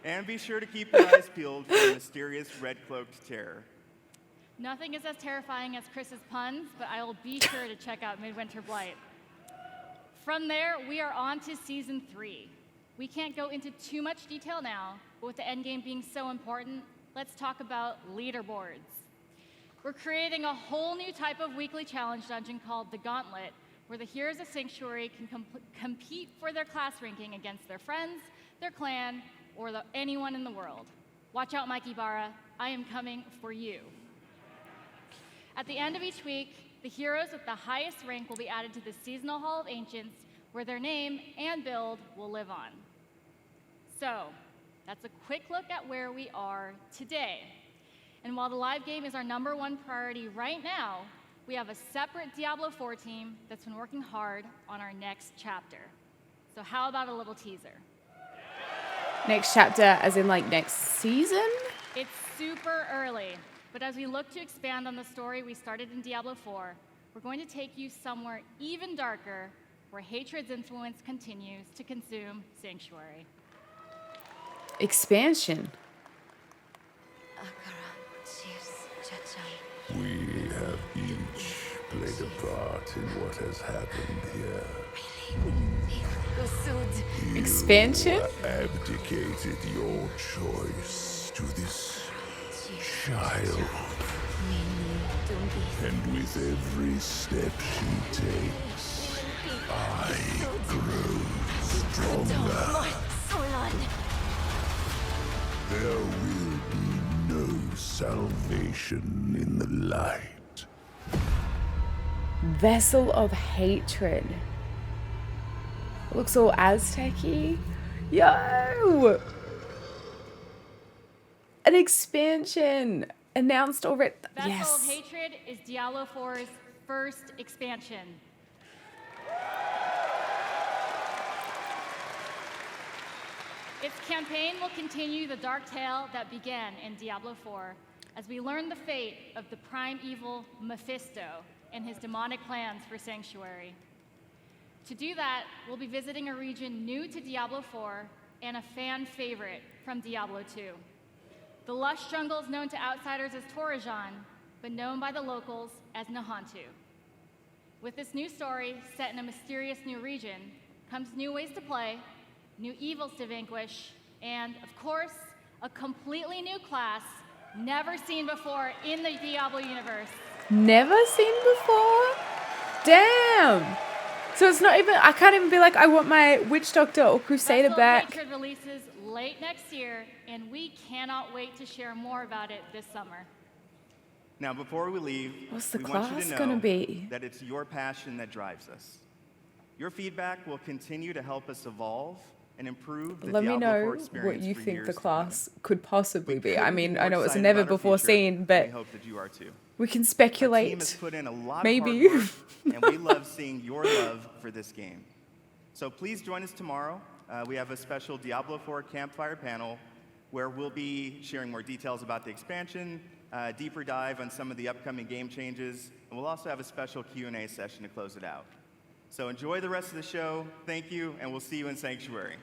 And be sure to keep your eyes peeled for the mysterious red-cloaked terror. Nothing is as terrifying as Chris's puns, but I will be sure to check out Midwinter Blight. From there, we are on to Season 3. We can't go into too much detail now, but with the endgame being so important, let's talk about leaderboards. We're creating a whole new type of weekly challenge dungeon called the Gauntlet, where the heroes of Sanctuary can compete for their class ranking against their friends, their clan, or anyone in the world. Watch out, Mike Ybarra, I am coming for you. At the end of each week, the heroes with the highest rank will be added to the Seasonal Hall of Ancients, where their name and build will live on. So, that's a quick look at where we are today. And while the live game is our #1 priority right now, we have a separate Diablo IV team that's been working hard on our next chapter. So how about a little teaser? Next chapter, as in like next season? It's super early, but as we look to expand on the story we started in Diablo IV, we're going to take you somewhere even darker, where hatred's influence continues to consume Sanctuary. Expansion. We have each played a part in what has happened here. Expansion? You abdicated your choice to this child. And with every step she takes, I grow stronger. There will be no salvation in the light. Vessel of Hatred. It looks all Aztec-y. Yo! An expansion announced already. Vessel Yes. of Hatred is Diablo IV's first expansion. Its campaign will continue the dark tale that began in Diablo IV, as we learn the fate of the prime evil Mephisto and his demonic plans for Sanctuary. To do that, we'll be visiting a region new to Diablo IV and a fan favorite from Diablo II. The lush jungles known to outsiders as Torajan, but known by the locals as Nahantu. With this new story set in a mysterious new region, comes new ways to play, new evils to vanquish, and, of course, a completely new class never seen before in the Diablo universe. Never seen before? Damn! So it's not even, I can't even be like, I want my Witch Doctor or Crusader Vessel of back. Hatred releases late next year, and we cannot wait to share more about it this summer. Now, before we leave, What's the we want you class to gonna know be? that it's your passion that drives us. Your feedback will continue to help us evolve and improve the Let me Diablo know 4 experience what you for think years the to class could possibly come. be. I Couldn't mean, more I know it's excited never about our before future, seen, and but we hope that you are too. we can Our speculate. team has put in a lot Maybe. of hard work, and we love seeing your love for this game. So please join us tomorrow. We have a special Diablo IV campfire panel where we'll be sharing more details about the expansion, deeper dive on some of the upcoming game changes, and we'll also have a special Q&A session to close it out. So enjoy the rest of the show. Thank you, and we'll see you in Sanctuary.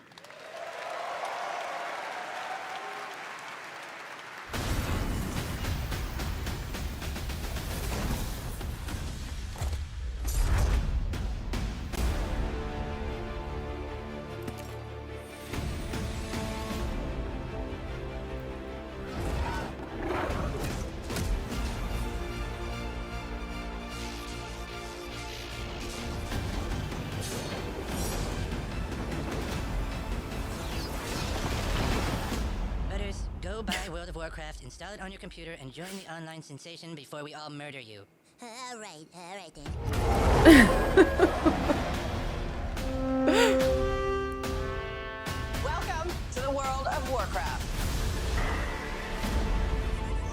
Butters, go buy World of Warcraft, install it on your computer, and join the online sensation before we all murder you. All right then. Welcome to the world of Warcraft.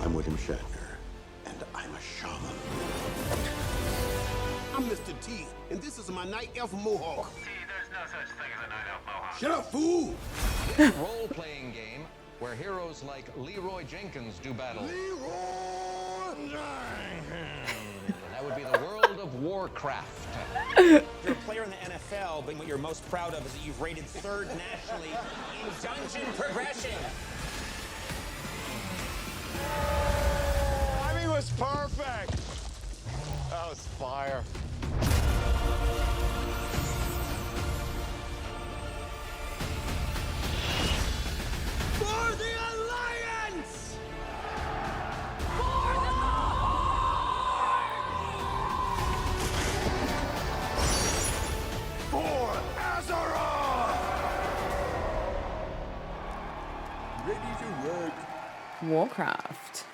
I'm William Shatner, and I'm a shaman. I'm Mr. T, and this is my night elf mohawk. There's no such thing as a night elf mohawk. Shut up, fool! This role-playing game where heroes like Leroy Jenkins do battle. That would be the world of Warcraft. You're a player in the NFL, but what you're most proud of is that you've rated 3rd nationally in dungeon progression. I mean, was perfect. That was fire. For the Alliance! For Azeroth! Ready to work. Warcraft.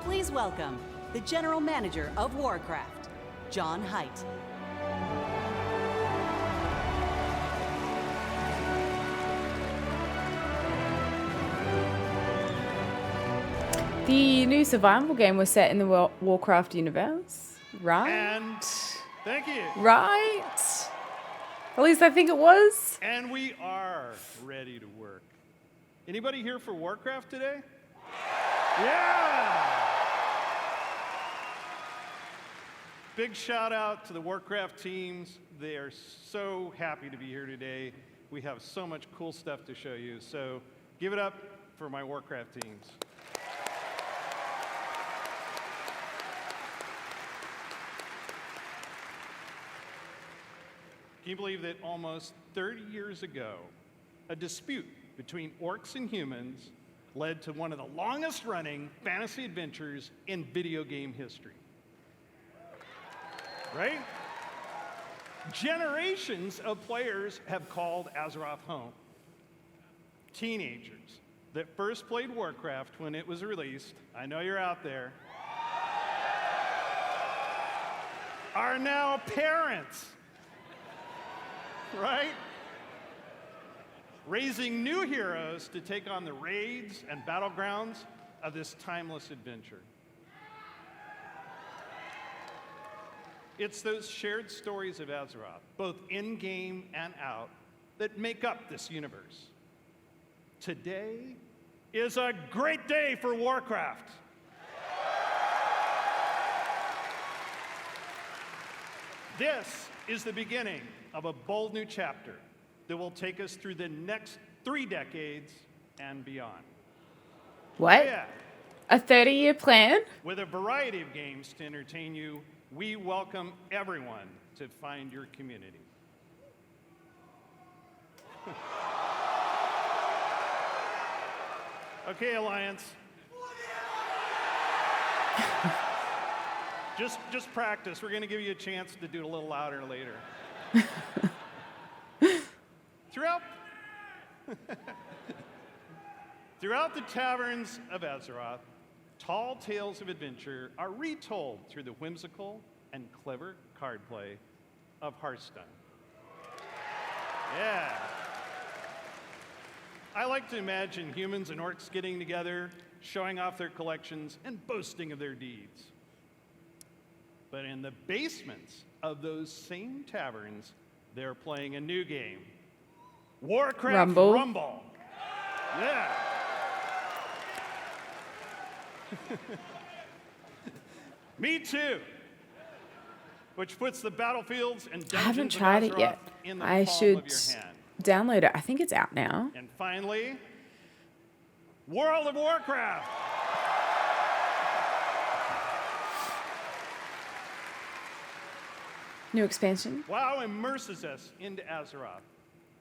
Please welcome the General Manager of Warcraft, John Haidt. The new survival game was set in the Warcraft universe, right? And thank you. Right? At least I think it was. And we are ready to work. Anybody here for Warcraft today? Yeah! Big shout out to the Warcraft teams. They are so happy to be here today. We have so much cool stuff to show you. So give it up for my Warcraft teams. Can you believe that almost 30 years ago, a dispute between orcs and humans led to one of the longest running fantasy adventures in video game history? Right? Generations of players have called Azeroth home. Teenagers that first played Warcraft when it was released, I know you're out there, are now parents. Right? Raising new heroes to take on the raids and battlegrounds of this timeless adventure. It's those shared stories of Azeroth, both in-game and out, that make up this universe. Today is a great day for Warcraft. This is the beginning of a bold new chapter that will take us through the next 3 decades and beyond. What? Yeah. A 30-year plan? With a variety of games to entertain you, we welcome everyone to find your community. Okay, Alliance. Just practice. We're going to give you a chance to do it a little louder later. Throughout the taverns of Azeroth, tall tales of adventure are retold through the whimsical and clever card play of Hearthstone. Yeah. I like to imagine humans and orcs getting together, showing off their collections, and boasting of their deeds. But in the basements of those same taverns, they're playing a new game. Warcraft Rumble. Yeah. Me too. Which puts the battlefields and dungeons I haven't of tried it Azeroth yet. in the I palm should of your hand. download it. I think it's out now. And finally, World of Warcraft. New expansion. WoW immerses us into Azeroth,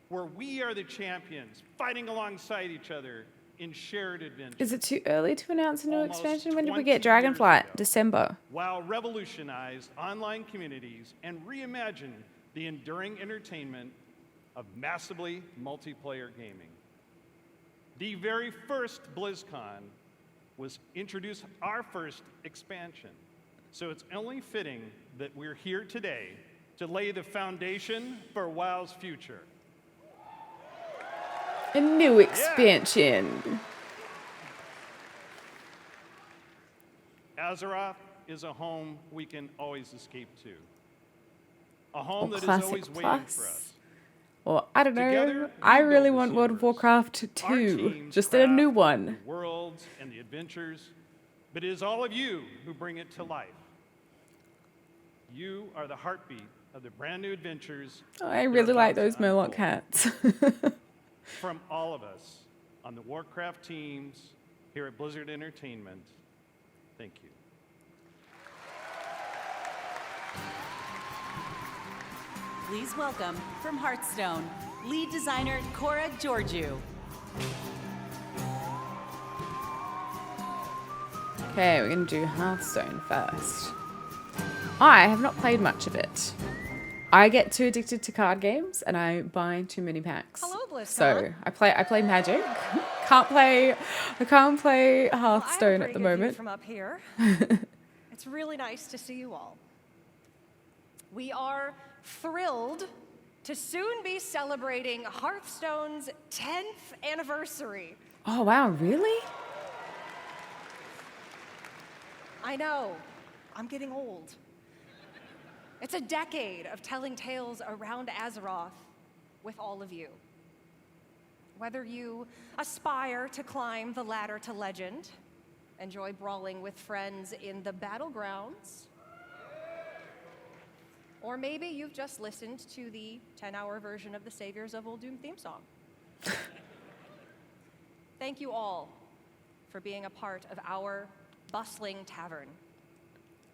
where we are the champions, fighting alongside each other in shared adventure. Is it too early to announce a new Almost expansion? When did we 20 get years Dragonflight? ago. December. WoW revolutionized online communities and reimagined the enduring entertainment of massively multiplayer gaming. The very first BlizzCon was introduced our first expansion. So it's only fitting that we're here today to lay the foundation for WoW's future. A new expansion. Azeroth is a home we can always escape to. A home Or that is Classic always waiting Plus. for us. Well, I don't know. Together, I we really build want this World of Warcraft 2. Teams Just a new craft one. the worlds and the adventures, but it is all of you who bring it to life. You are the heartbeat of the brand new adventures. I that really are like about those to Murloc unfold. hats. From all of us on the Warcraft teams here at Blizzard Entertainment. Thank you. Please welcome from Hearthstone, lead designer Cora Georgiou. Okay, we're going to do Hearthstone first. I have not played much of it. I get too addicted to card games and I buy too many packs. Hello, BlizzCon. So I play Magic. I can't play Hearthstone at the moment. From up here. It's really nice to see you all. We are thrilled to soon be celebrating Hearthstone's 10th anniversary. Oh wow, really? I know, I'm getting old. It's a decade of telling tales around Azeroth with all of you. Whether you aspire to climb the ladder to legend, enjoy brawling with friends in the battlegrounds, or maybe you've just listened to the 10-hour version of the Saviors of Uldum theme song. Thank you all for being a part of our bustling tavern.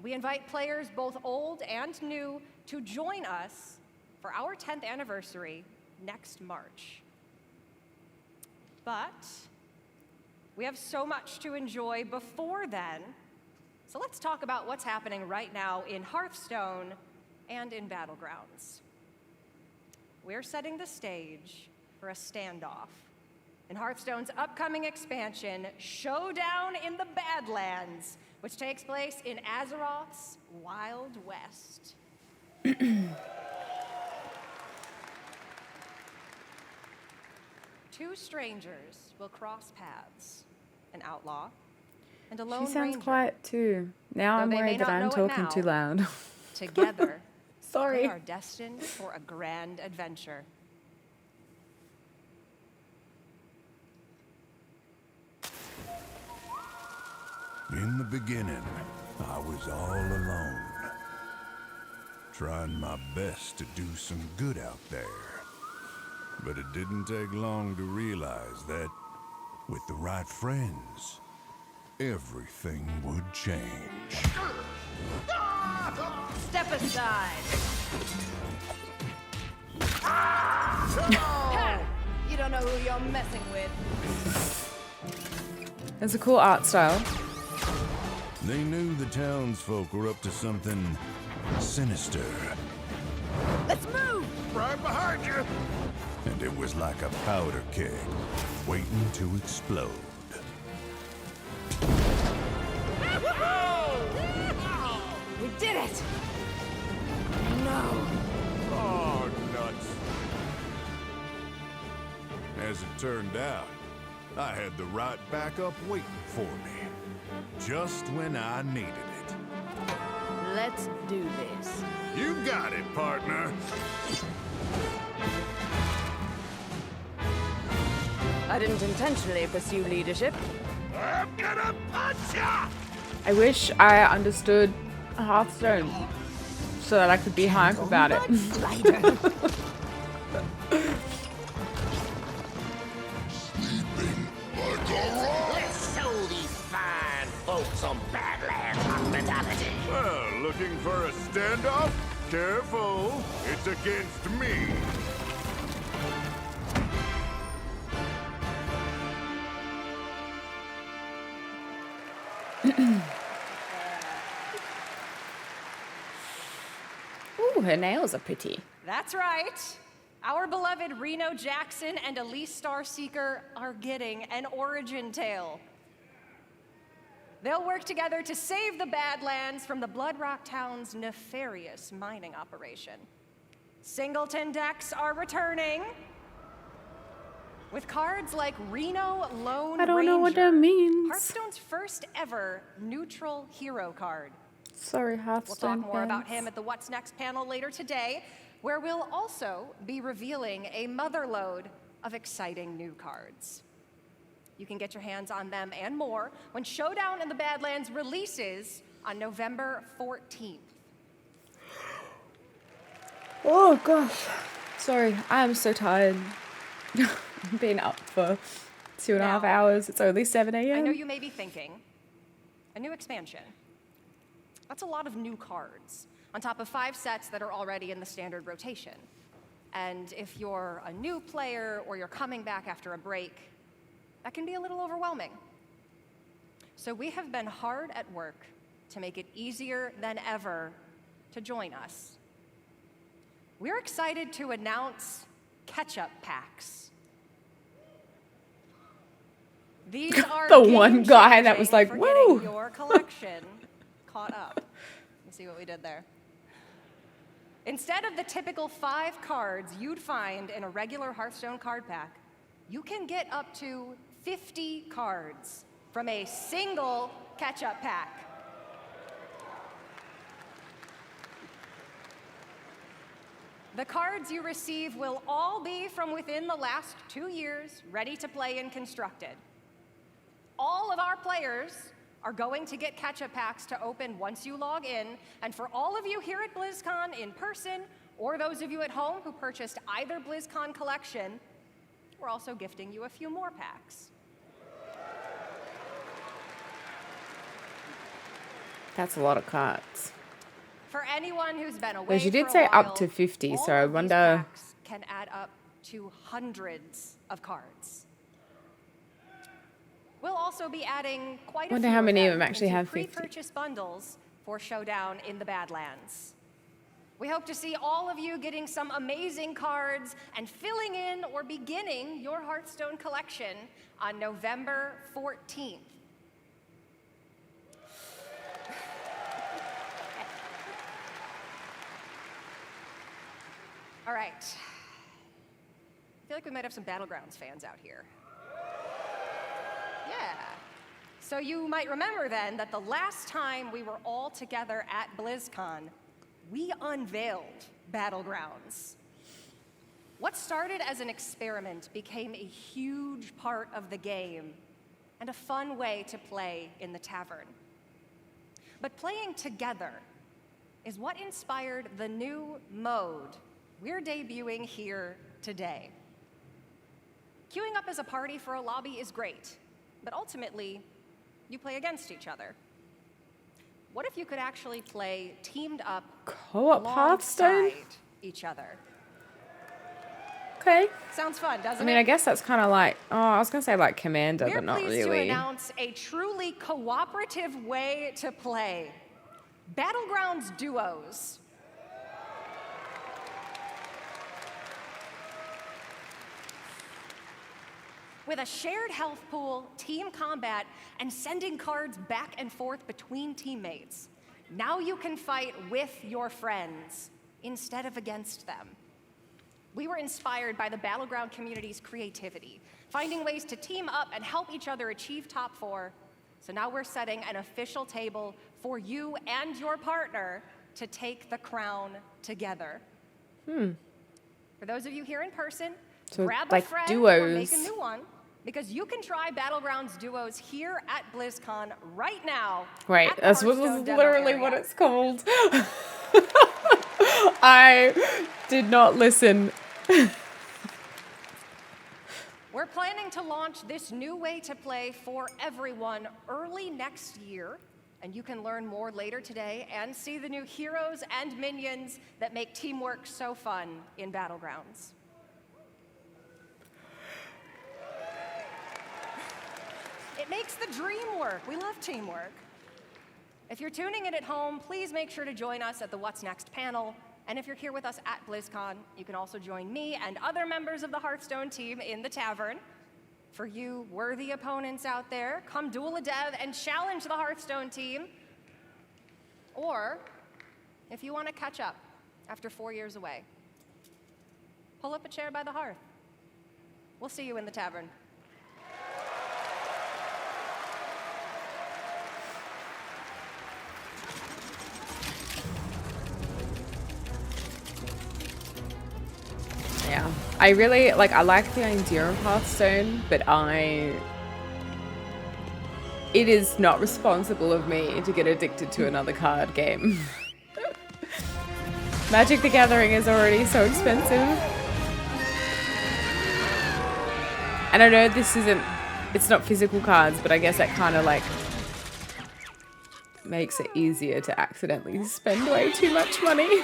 We invite players both old and new to join us for our 10th anniversary next March. But we have so much to enjoy before then, so let's talk about what's happening right now in Hearthstone and in Battlegrounds. We're setting the stage for a standoff in Hearthstone's upcoming expansion, Showdown in the Badlands, which takes place in Azeroth's Wild West. Two strangers will cross paths, an outlaw and a lone She sounds ranger. quiet too. Now Though I'm they may worried that not I'm know it talking now, too loud. Together, Sorry. they are destined for a grand adventure. In the beginning, I was all alone, trying my best to do some good out there. But it didn't take long to realize that, with the right friends, everything would change. Step aside. You don't know who you're messing with. There's a cool art style. They knew the townsfolk were up to something sinister. Let's move! Right behind you! And it was like a powder keg, waiting to explode. We did it! No. Oh, nuts. As it turned out, I had the right backup waiting for me, just when I needed it. Let's do this. You got it, partner. I didn't intentionally pursue leadership. I'm gonna punch ya! I wish I understood Hearthstone so that I could be hype about it. Let's show these fine folks some Badlands hospitality. Well, looking for a standoff? Careful, it's against me. Ooh, her nails are pretty. That's right. Our beloved Reno Jackson and Elise Starseeker are getting an origin tale. They'll work together to save the Badlands from the Bloodrock Town's nefarious mining operation. Singleton decks are returning with cards like Reno Lone Ranger. I don't know what that means. Hearthstone's first ever neutral hero card. Sorry, We'll Hearthstone talk more about fans. him at the What's Next panel later today, where we'll also be revealing a motherload of exciting new cards. You can get your hands on them and more when Showdown in the Badlands releases on November 14th. Oh gosh. Sorry, I am so tired. I've been up for 2.5 hours. It's only 7 a.m. I know you may be thinking, a new expansion. That's a lot of new cards on top of 5 sets that are already in the standard rotation. And if you're a new player or you're coming back after a break, that can be a little overwhelming. So we have been hard at work to make it easier than ever to join us. We're excited to announce catch-up packs. These are the one guy that was like, for woo! getting your collection caught up. You see what we did there? Instead of the typical 5 cards you'd find in a regular Hearthstone card pack, you can get up to 50 cards from a single catch-up pack. The cards you receive will all be from within the last 2 years, ready to play and constructed. All of our players are going to get catch-up packs to open once you log in, and for all of you here at BlizzCon in person, or those of you at home who purchased either BlizzCon collection, we're also gifting you a few more packs. That's a lot of cards. For anyone who's been away But she did for a say while, up to 50, so all I of these wonder. packs can add up to hundreds of cards. We'll also be adding quite a Wonder few how many of them them actually into have 50. pre-purchase bundles for Showdown in the Badlands. We hope to see all of you getting some amazing cards and filling in or beginning your Hearthstone collection on November 14th. All right. I feel like we might have some Battlegrounds fans out here. Yeah. So you might remember then that the last time we were all together at BlizzCon, we unveiled Battlegrounds. What started as an experiment became a huge part of the game and a fun way to play in the tavern. But playing together is what inspired the new mode we're debuting here today. Queuing up as a party for a lobby is great, but ultimately, you play against each other. What if you could actually play teamed up Co-op Hearthstone? alongside each other? Okay. Sounds fun, doesn't it? I mean, I guess that's kind of like, oh, I was going to say like Commander, We're but not pleased to really. announce a truly cooperative way to play. Battlegrounds duos. With a shared health pool, team combat, and sending cards back and forth between teammates. Now you can fight with your friends instead of against them. We were inspired by the Battleground community's creativity, finding ways to team up and help each other achieve top 4. So now we're setting an official table for you and your partner to take the crown together. For those of you here in person, So, grab like a friend or duos. make a new one, because you can try Battlegrounds duos here at BlizzCon right now. Right, at the that's Hearthstone demo literally area. what it's called. I did not listen. We're planning to launch this new way to play for everyone early next year, and you can learn more later today and see the new heroes and minions that make teamwork so fun in Battlegrounds. It makes the dream work. We love teamwork. If you're tuning in at home, please make sure to join us at the What's Next panel. And if you're here with us at BlizzCon, you can also join me and other members of the Hearthstone team in the tavern. For you worthy opponents out there, come duel a dev and challenge the Hearthstone team. Or, if you want to catch up after 4 years away, pull up a chair by the hearth. We'll see you in the tavern. Yeah, I really like the idea of Hearthstone, but it is not responsible of me to get addicted to another card game. Magic the Gathering is already so expensive. And I know this isn't It's not physical cards, but I guess that kind of like makes it easier to accidentally spend way too much money.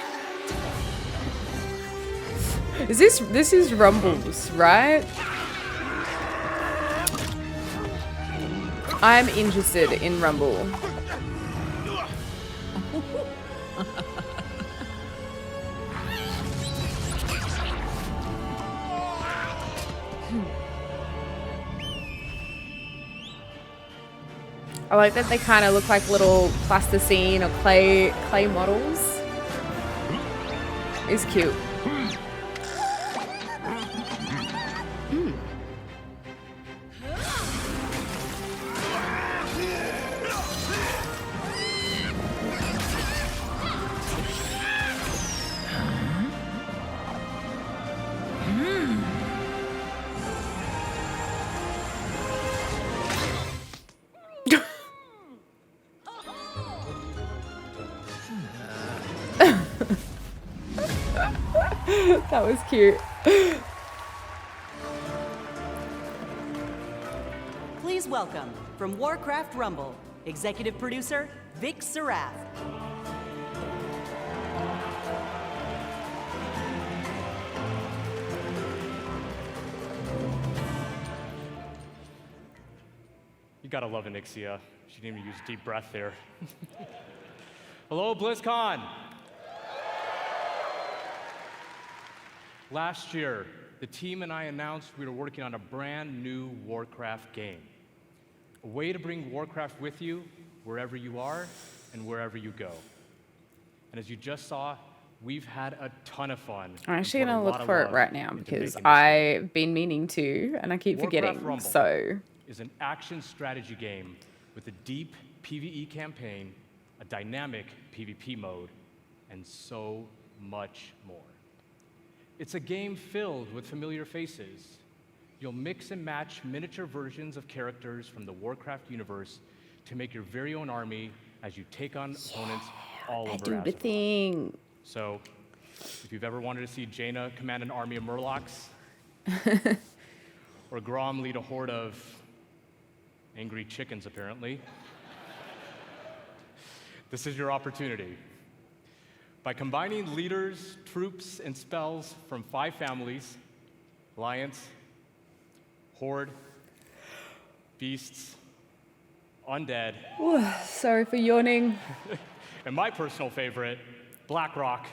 This is Rumbles, right? I'm interested in Rumble. I like that they kind of look like little plasticine or clay models. It's cute. That was cute. Please welcome, from Warcraft Rumble, executive producer, Vic Seraph. You gotta love Anixia. She didn't even use deep breath there. Hello, BlizzCon. Last year, the team and I announced we were working on a brand new Warcraft game. A way to bring Warcraft with you wherever you are and wherever you go. And as you just saw, we've had a ton of fun. I'm actually gonna look for it right now because I've been meaning to and I keep forgetting. Rumble So is an action strategy game with a deep PvE campaign, a dynamic PvP mode, and so much more. It's a game filled with familiar faces. You'll mix and match miniature versions of characters from the Warcraft universe to make your very own army as you take on opponents all over do the Azeroth. thing. So, if you've ever wanted to see Jaina command an army of Murlocs, or Grom lead a horde of angry chickens, apparently, this is your opportunity. By combining leaders, troops, and spells from 5 families, Alliance, Horde, Beasts, Undead. Sorry for yawning. And my personal favorite, Blackrock.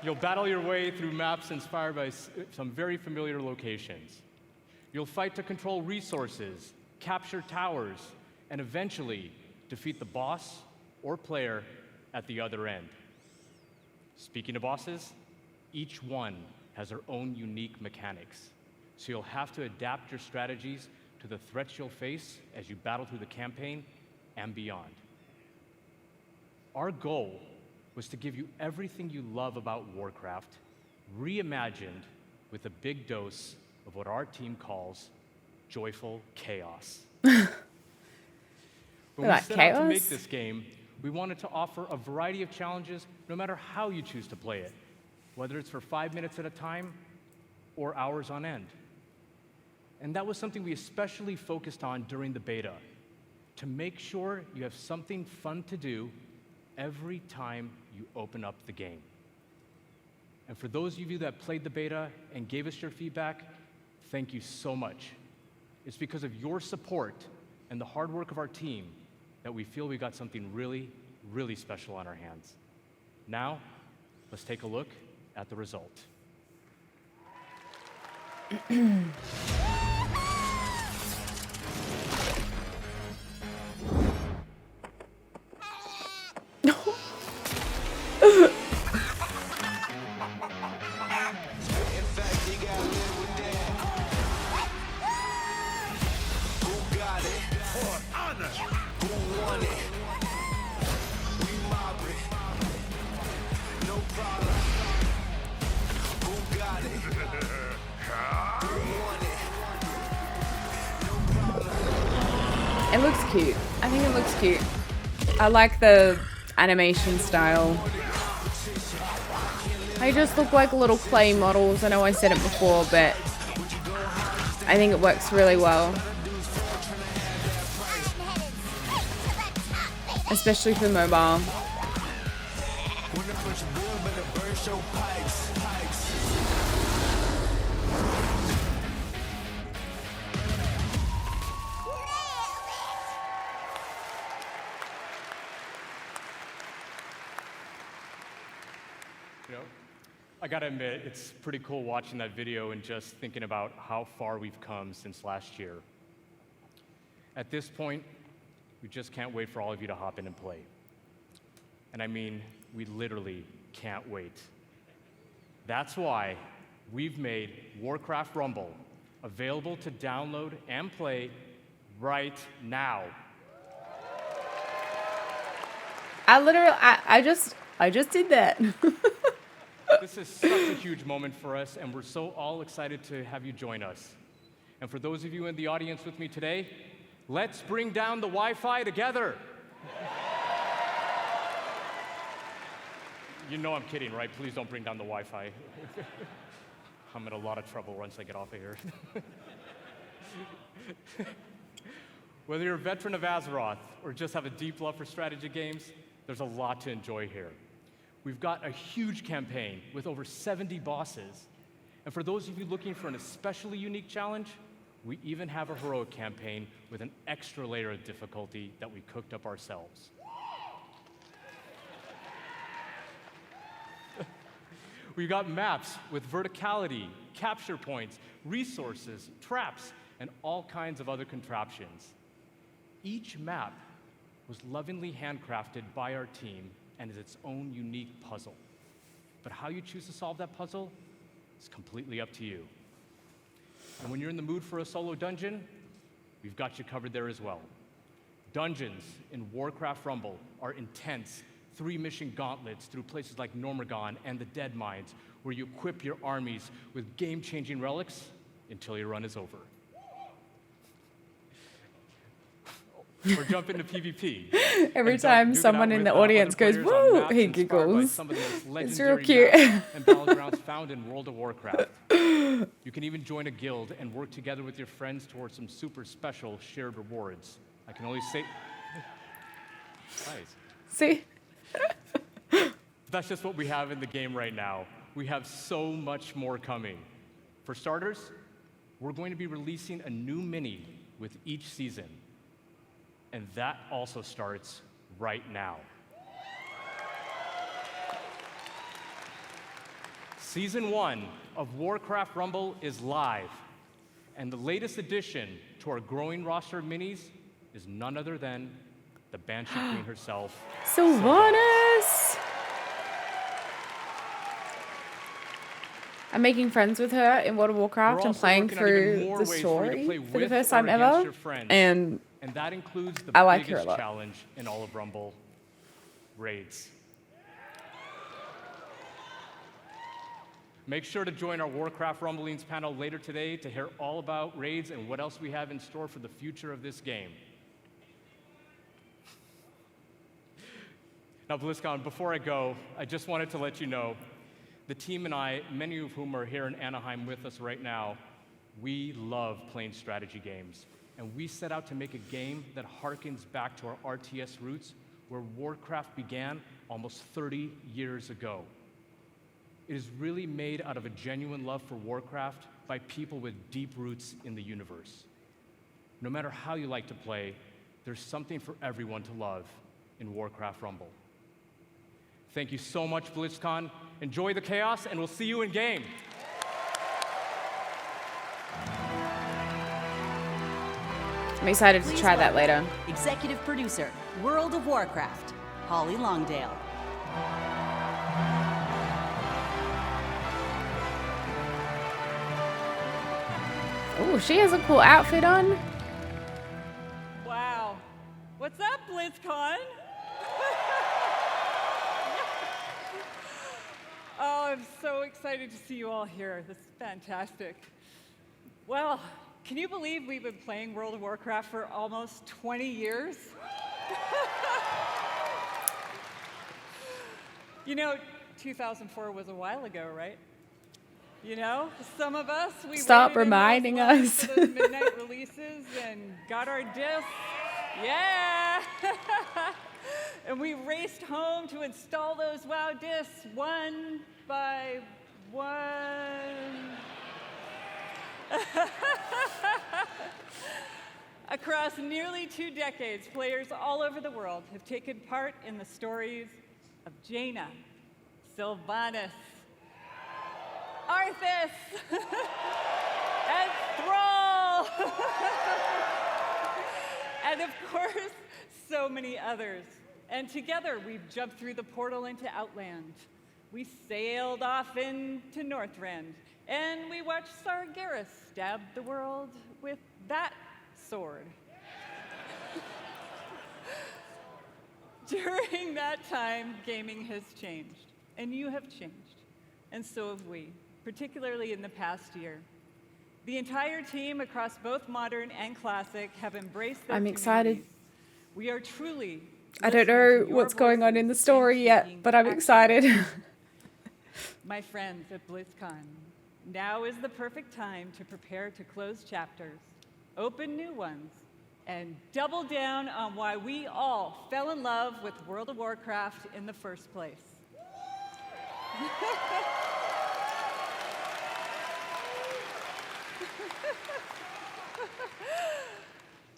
You'll battle your way through maps inspired by some very familiar locations. You'll fight to control resources, capture towers, and eventually defeat the boss or player at the other end. Speaking of bosses, each one has their own unique mechanics, so you'll have to adapt your strategies to the threats you'll face as you battle through the campaign and beyond. Our goal was to give you everything you love about Warcraft, reimagined with a big dose of what our team calls joyful chaos. When we set out to make this game, we wanted to offer a variety of challenges no matter how you choose to play it, whether it's for 5 minutes at a time or hours on end. And that was something we especially focused on during the beta, to make sure you have something fun to do every time you open up the game. And for those of you that played the beta and gave us your feedback, thank you so much. It's because of your support and the hard work of our team that we feel we got something really, really special on our hands. Now, let's take a look at the result. It looks cute. I think it looks cute. I like the animation style. They just look like little clay models. I know I said it before, but I think it works really well. Especially for mobile. You know, I gotta admit, it's pretty cool watching that video and just thinking about how far we've come since last year. At this point, we just can't wait for all of you to hop in and play. And I mean, we literally can't wait. That's why we've made Warcraft Rumble available to download and play right now. I just did that. This is such a huge moment for us, and we're so all excited to have you join us. And for those of you in the audience with me today, let's bring down the Wi-Fi together. You know I'm kidding, right? Please don't bring down the Wi-Fi. I'm in a lot of trouble once I get off of here. Whether you're a veteran of Azeroth or just have a deep love for strategy games, there's a lot to enjoy here. We've got a huge campaign with over 70 bosses. And for those of you looking for an especially unique challenge, we even have a heroic campaign with an extra layer of difficulty that we cooked up ourselves. We've got maps with verticality, capture points, resources, traps, and all kinds of other contraptions. Each map was lovingly handcrafted by our team and is its own unique puzzle. But how you choose to solve that puzzle is completely up to you. And when you're in the mood for a solo dungeon, we've got you covered there as well. Dungeons in Warcraft Rumble are intense, 3-mission gauntlets through places like Normagon and the Dead Mines, where you equip your armies with game-changing relics until your run is over. Or jump into PvP. Every time someone in the audience goes, woo, he giggles. It's real cute. And battlegrounds found in World of Warcraft. You can even join a guild and work together with your friends towards some super special shared rewards. I can only say... Nice. See? That's just what we have in the game right now. We have so much more coming. For starters, we're going to be releasing a new mini with each season. And that also starts right now. Season 1 of Warcraft Rumble is live. And the latest addition to our growing roster of minis is none other than the Banshee Queen herself, Sylvanas! I'm making friends with her in World of Warcraft and playing through the story for the first time ever. And that includes the I like her a biggest lot. challenge in all of Rumble, raids. Make sure to join our Warcraft Rumblings panel later today to hear all about raids and what else we have in store for the future of this game. Now, BlizzCon, before I go, I just wanted to let you know, the team and I, many of whom are here in Anaheim with us right now, we love playing strategy games. And we set out to make a game that harkens back to our RTS roots, where Warcraft began almost 30 years ago. It is really made out of a genuine love for Warcraft by people with deep roots in the universe. No matter how you like to play, there's something for everyone to love in Warcraft Rumble. Thank you so much, BlizzCon. Enjoy the chaos, and we'll see you in game. I'm excited to try that later. Executive producer, World of Warcraft, Holly Longdale. Oh, she has a cool outfit on. Wow. What's up, BlizzCon? Oh, I'm so excited to see you all here. This is fantastic. Well, can you believe we've been playing World of Warcraft for almost 20 years? You know, 2004 was a while ago, right? You know, some of us, we Stop waited in those reminding lines us. for those midnight releases and got our discs. Yeah! And we raced home to install those WoW discs one by one. Across nearly 2 decades, players all over the world have taken part in the stories of Jaina, Sylvanas, Arthas, and Thrall, and of course, so many others. And together, we've jumped through the portal into Outland. We sailed off into Northrend, and we watched Sargeras stab the world with that sword. During that time, gaming has changed, and you have changed, and so have we, particularly in the past year. The entire team across both Modern and Classic have embraced their I'm excited. communities. We are truly I don't know what's going on in the story yet, but I'm excited. My friends at BlizzCon, now is the perfect time to prepare to close chapters, open new ones, and double down on why we all fell in love with World of Warcraft in the first place.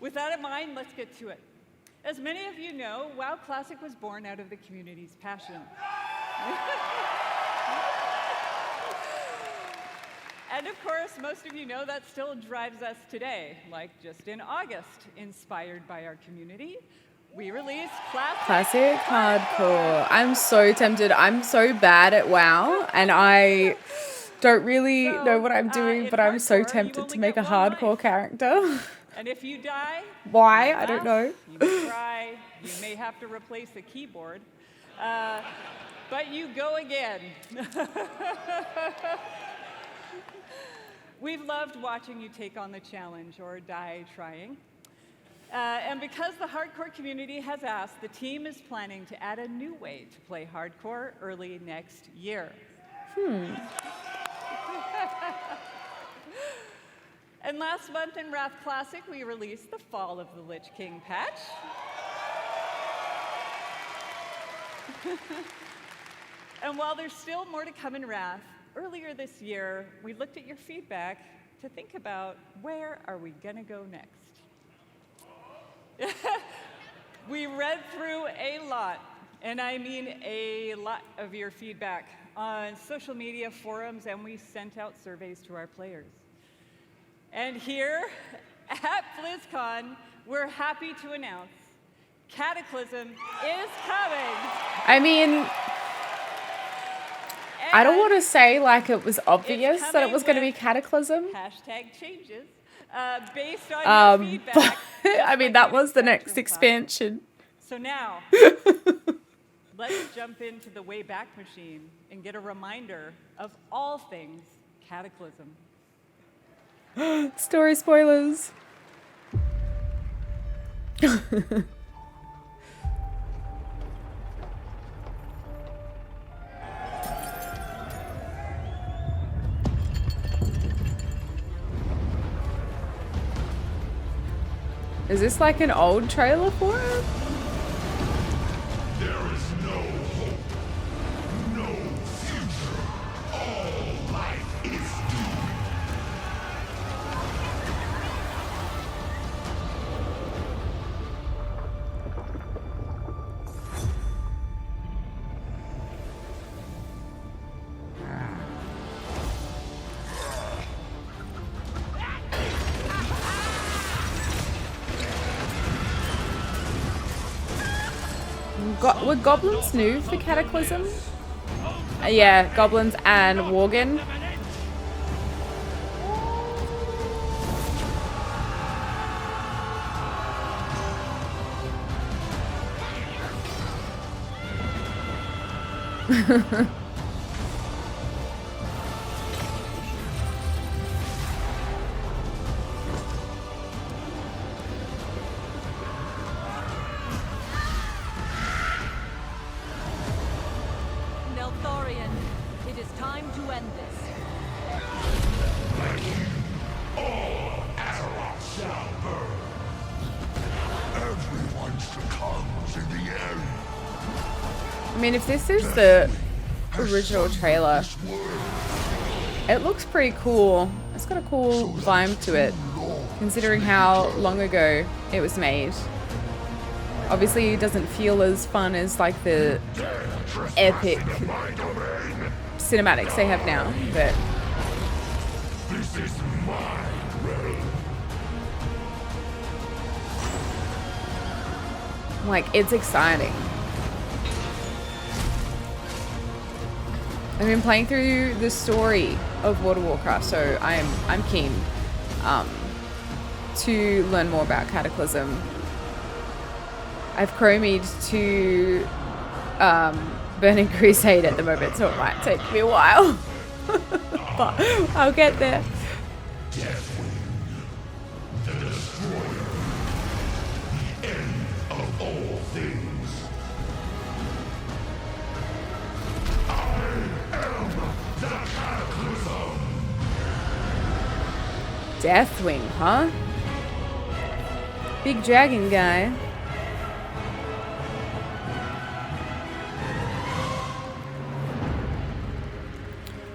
With that in mind, let's get to it. As many of you know, WoW Classic was born out of the community's passion. And of course, most of you know that still drives us today. Like just in August, inspired by our community, we released Classic Hardcore. I'm so tempted. I'm so bad at WoW, and I don't really know what I'm doing, but I'm so tempted to make a hardcore character. And if you die, why? I don't know. You may cry, you may have to replace a keyboard, but you go again. We've loved watching you take on the challenge or die trying. And because the hardcore community has asked, the team is planning to add a new way to play hardcore early next year. And last month in Wrath Classic, we released the Fall of the Lich King patch. And while there's still more to come in Wrath, earlier this year, we looked at your feedback to think about where are we gonna go next. We read through a lot, and I mean a lot of your feedback on social media forums, and we sent out surveys to our players. And here at BlizzCon, we're happy to announce Cataclysm is coming. I mean, I don't want to say like it was obvious that it was going to be Cataclysm. Hashtag changes based on your feedback. But, I mean, that was the next expansion. So now, let's jump into the Wayback Machine and get a reminder of all things Cataclysm. Story spoilers. Is this like an old trailer for it? There is no hope, no future. All life is doomed. Were goblins new for Cataclysm? Yeah, goblins and Worgen. Neltharion, it is time to end this. All Azeroth shall burn. Everyone succumbs in the end. I mean, if this is the original trailer, it looks pretty cool. It's got a cool vibe to it, considering how long ago it was made. Obviously, it doesn't feel as fun as like the epic cinematics they have now, but This is my realm. like, it's exciting. I've been playing through the story of World of Warcraft, so I'm keen to learn more about Cataclysm. I've chromied to Burning Crusade at the moment, so it might take me a while, but I'll get there. Deathwing, the destroyer, the end of all things. I am the Cataclysm. Deathwing, huh? Big dragon guy.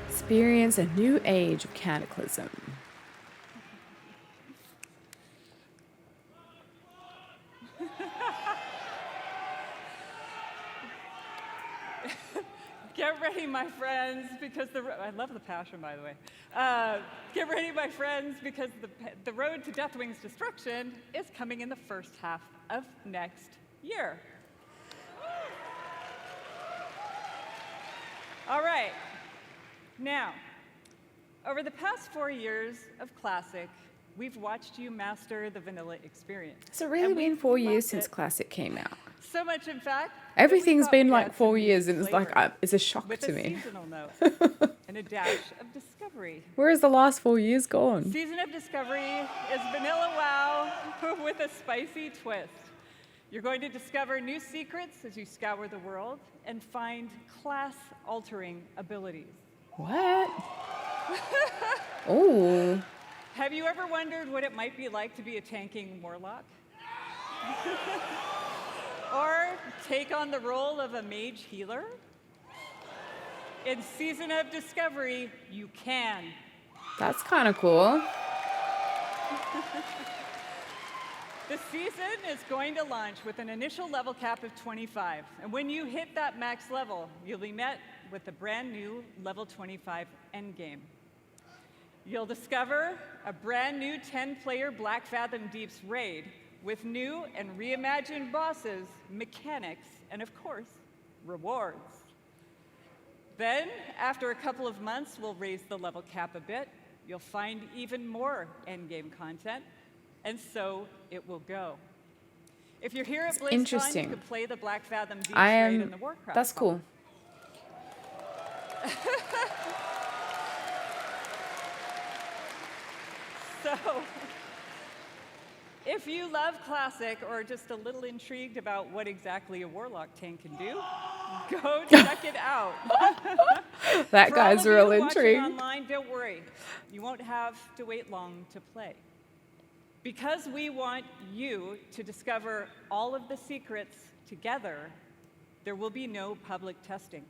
Experience a new age of Cataclysm. Get ready, my friends, because I love the passion, by the way. Get ready, my friends, because the road to Deathwing's destruction is coming in the first half of next year. All right. Now, over the past 4 years of Classic, we've watched you master the vanilla experience. Has it really been 4 years since Classic came out? So much, in fact, Everything's been like 4 years, and it's like it's a shock with to a me. seasonal note and a dash of discovery. Where is the last 4 years gone? Season of Discovery is vanilla wow with a spicy twist. You're going to discover new secrets as you scour the world and find class-altering abilities. What? Oh. Have you ever wondered what it might be like to be a tanking warlock? Or take on the role of a mage healer? In Season of Discovery, you can. That's kind of cool. The season is going to launch with an initial level cap of 25. And when you hit that max level, you'll be met with a brand new level 25 endgame. You'll discover a brand new 10-player Black Fathom Deeps raid with new and reimagined bosses, mechanics, and of course, rewards. Then, after a couple of months, we'll raise the level cap a bit. You'll find even more endgame content, and so it will go. If you're here at BlizzCon, interesting. you can play the Black Fathom Deeps raid in the Warcraft. That's cool. So, if you love Classic or just a little intrigued about what exactly a Warlock tank can do, go check it out. That For guy's all of real you watching intrigued. online, don't worry. You won't have to wait long to play. Because we want you to discover all of the secrets together, there will be no public testing.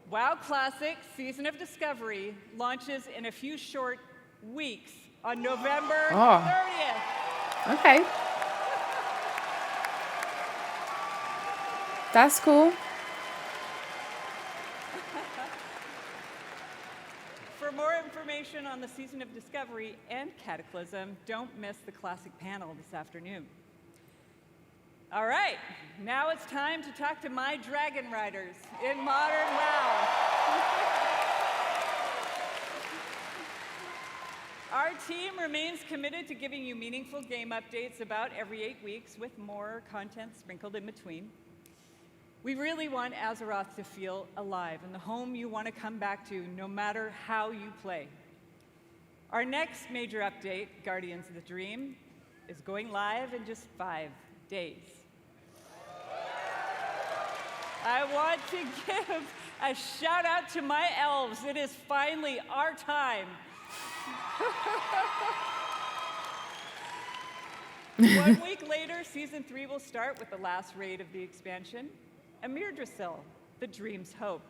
WoW Classic Season of Discovery launches in a few short weeks on November 30th. Okay. That's cool. For more information on the Season of Discovery and Cataclysm, don't miss the Classic panel this afternoon. All right, now it's time to talk to my Dragon Riders in Modern WoW. Our team remains committed to giving you meaningful game updates about every 8 weeks with more content sprinkled in between. We really want Azeroth to feel alive and the home you want to come back to no matter how you play. Our next major update, Guardians of the Dream, is going live in just 5 days. I want to give a shout out to my elves. It is finally our time. 1 week later, Season 3 will start with the last raid of the expansion, Amirdrasil, the Dream's Hope.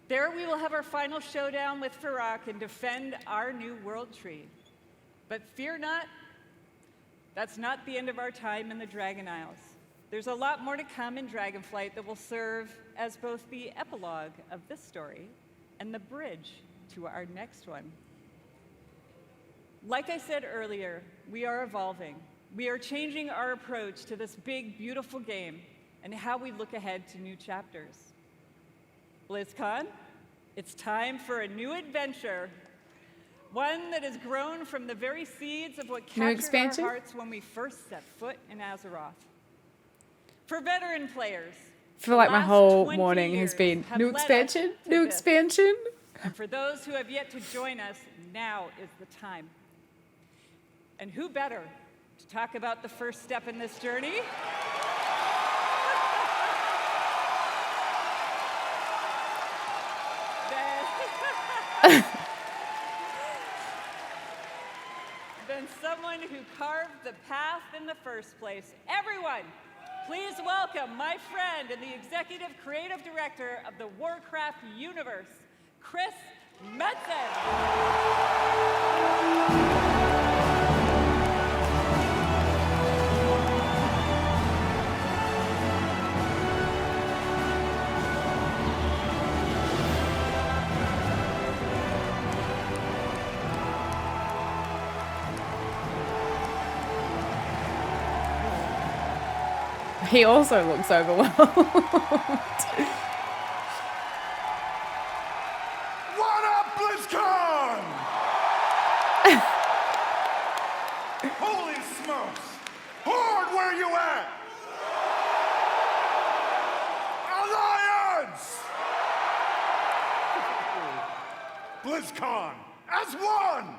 There we will have our final showdown with Farak and defend our new world tree. But fear not, that's not the end of our time in the Dragon Isles. There's a lot more to come in Dragonflight that will serve as both the epilogue of this story and the bridge to our next one. Like I said earlier, we are evolving. We are changing our approach to this big, beautiful game and how we look ahead to new chapters. BlizzCon, it's time for a new adventure. One that has grown from the very seeds of what captured our hearts when we first set foot in Azeroth. For veteran players, I feel like my whole morning has been new expansion, new expansion. And for those who have yet to join us, now is the time. And who better to talk about the first step in this journey? Than someone who carved the path in the first place. Everyone, please welcome my friend and the executive creative director of the Warcraft universe, Chris Metzen. He also looks overwhelmed. What up, BlizzCon? Holy smokes! Horde, where you at? Alliance! BlizzCon as one!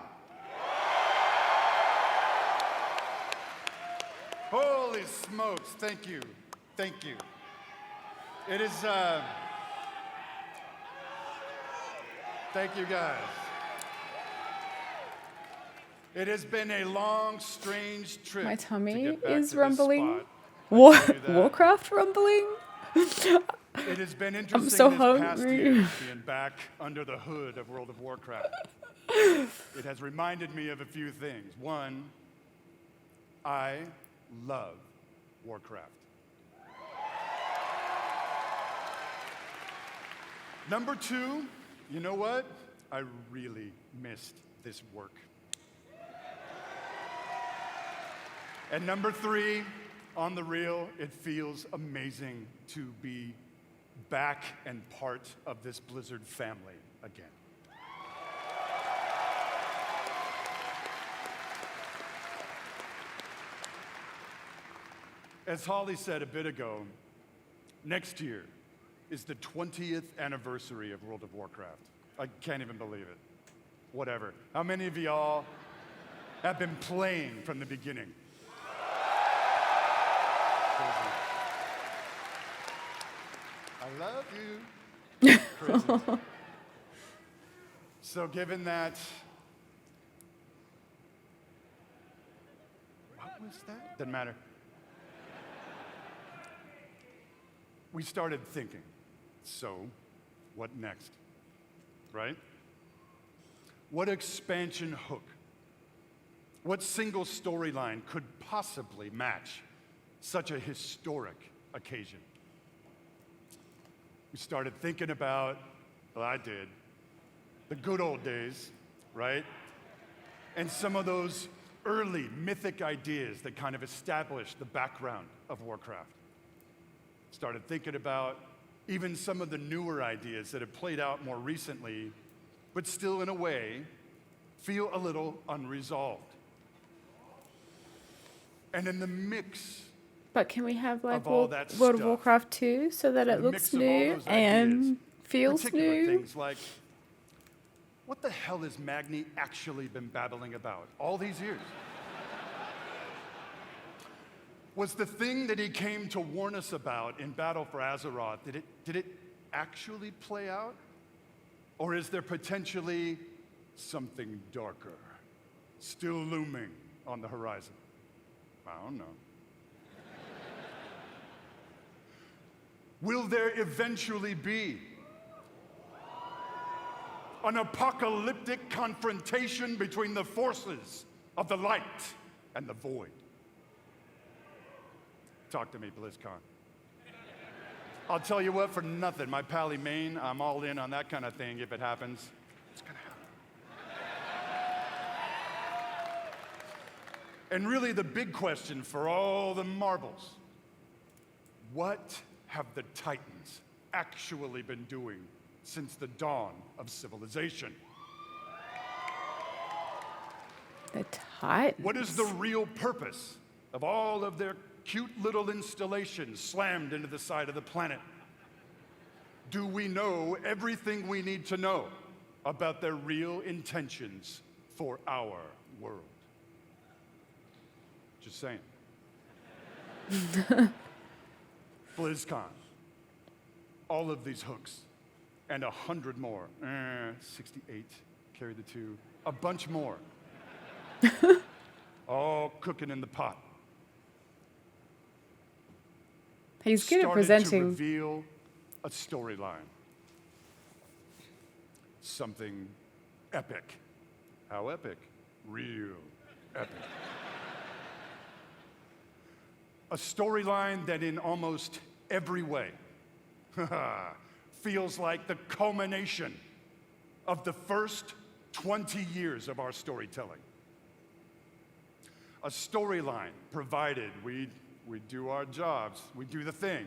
Holy smokes, thank you. Thank you. It is, thank you guys. It has been a long, strange trip. My tummy to get back is to rumbling. This spot. Warcraft rumbling. It has been interesting I'm so this past hungry. year being back under the hood of World of Warcraft. It has reminded me of a few things. One, I love Warcraft. Number two, you know what? I really missed this work. And number three, on the real, it feels amazing to be back and part of this Blizzard family again. As Holly said a bit ago, next year is the 20th anniversary of World of Warcraft. I can't even believe it. Whatever. How many of y'all have been playing from the beginning? I love you. Crazy. So given that, what was that? Doesn't matter. We started thinking, so what next, right? What expansion hook, what single storyline could possibly match such a historic occasion? We started thinking about, well, I did, the good old days, right? And some of those early mythic ideas that kind of established the background of Warcraft. Started thinking about even some of the newer ideas that have played out more recently, but still in a way feel a little unresolved. And in the mix But can we have like of all that World of stuff, Warcraft 2 so that in it the looks mix of all new those and ideas, feels particular new? things like, what the hell has Magni actually been babbling about all these years? Was the thing that he came to warn us about in Battle for Azeroth, did it actually play out? Or is there potentially something darker still looming on the horizon? I don't know. Will there eventually be an apocalyptic confrontation between the forces of the light and the void? Talk to me, BlizzCon. I'll tell you what, for nothing, my pally Maine, I'm all in on that kind of thing if it happens. It's gonna happen. And really the big question for all the marbles, what have the Titans actually been doing since the dawn of civilization? The Titans? What is the real purpose of all of their cute little installations slammed into the side of the planet? Do we know everything we need to know about their real intentions for our world? Just saying. BlizzCon. All of these hooks and 100 more. 68, carry the 2. A bunch more. All cooking in the pot. He's good at Started presenting. to reveal a storyline. Something epic. How epic? Real epic. A storyline that in almost every way feels like the culmination of the first 20 years of our storytelling. A storyline provided we do our jobs, we do the thing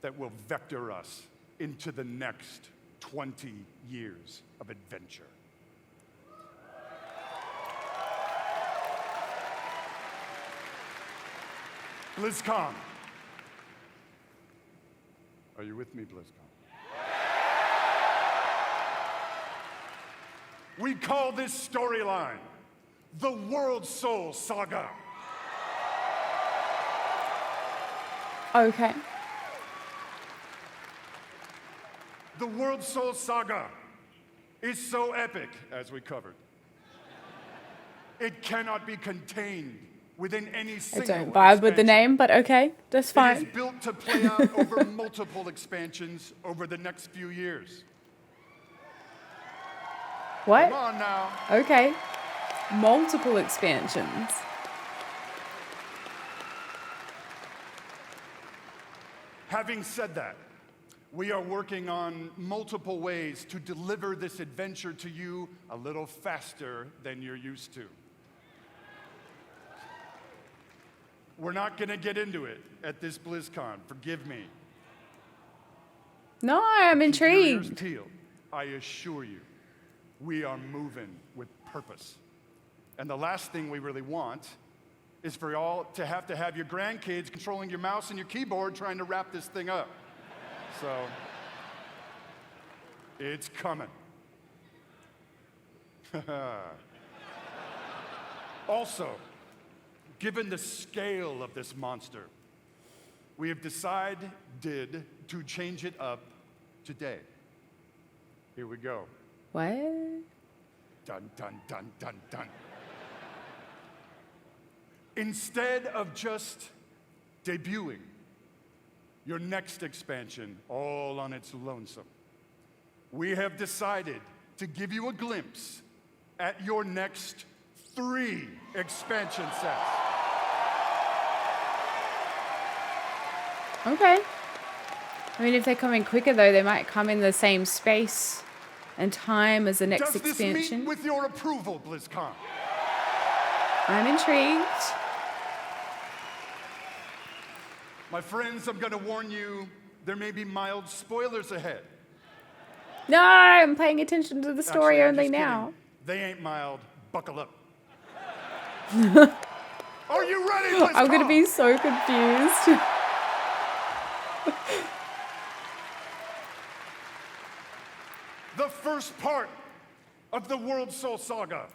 that will vector us into the next 20 years of adventure. BlizzCon. Are you with me, BlizzCon? We call this storyline the World Soul Saga. Okay. The World Soul Saga is so epic, as we covered. It cannot be contained within any I single don't vibe with the expansion. name, but okay, that's It fine. is built to play out over multiple expansions over the next few years. What? Come on now. Okay. Multiple expansions. Having said that, we are working on multiple ways to deliver this adventure to you a little faster than you're used to. We're not going to get into it at this BlizzCon. Forgive me. No, I'm Keep your ears intrigued. peeled. I assure you, we are moving with purpose. And the last thing we really want is for y'all to have your grandkids controlling your mouse and your keyboard trying to wrap this thing up. So, it's coming. Also, given the scale of this monster, we have decided to change it up today. Here we go. What? Dun, dun, dun, dun, dun. Instead of just debuting your next expansion all on its lonesome, we have decided to give you a glimpse at your next 3 expansion sets. Okay. I mean, if they're coming quicker, though, they might come in the same space and time as the next Does this expansion. meet with your approval, BlizzCon? I'm intrigued. My friends, I'm going to warn you, there may be mild spoilers ahead. No, I'm paying attention to the story Actually, I'm only just now. kidding. They ain't mild. Buckle up. Are you ready, BlizzCon? I'm going to be so confused. The first part of the World Soul Saga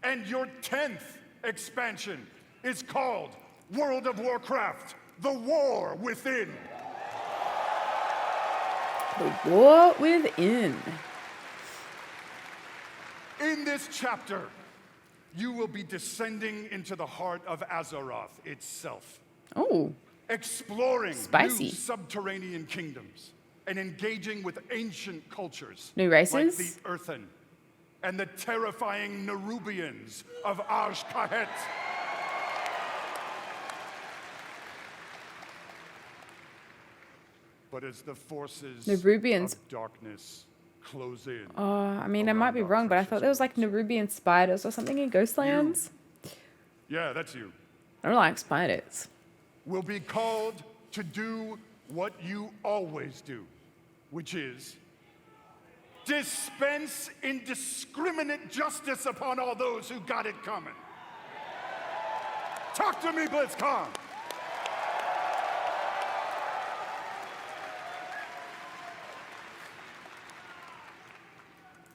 and your 10th expansion is called World of Warcraft, The War Within. The War Within. In this chapter, you will be descending into the heart of Azeroth itself. Oh. Exploring Spicy. new subterranean kingdoms and engaging with ancient cultures. New races? Like the Earthen and the terrifying Nerubians of Azj-Kahet. But as the forces Nerubians. of darkness close in. I mean, I might be wrong, but I thought there was like Nerubian spiders or something in Ghostlands. Yeah, that's you. I don't like spiders. Will be called to do what you always do, which is dispense indiscriminate justice upon all those who got it coming. Talk to me, BlizzCon.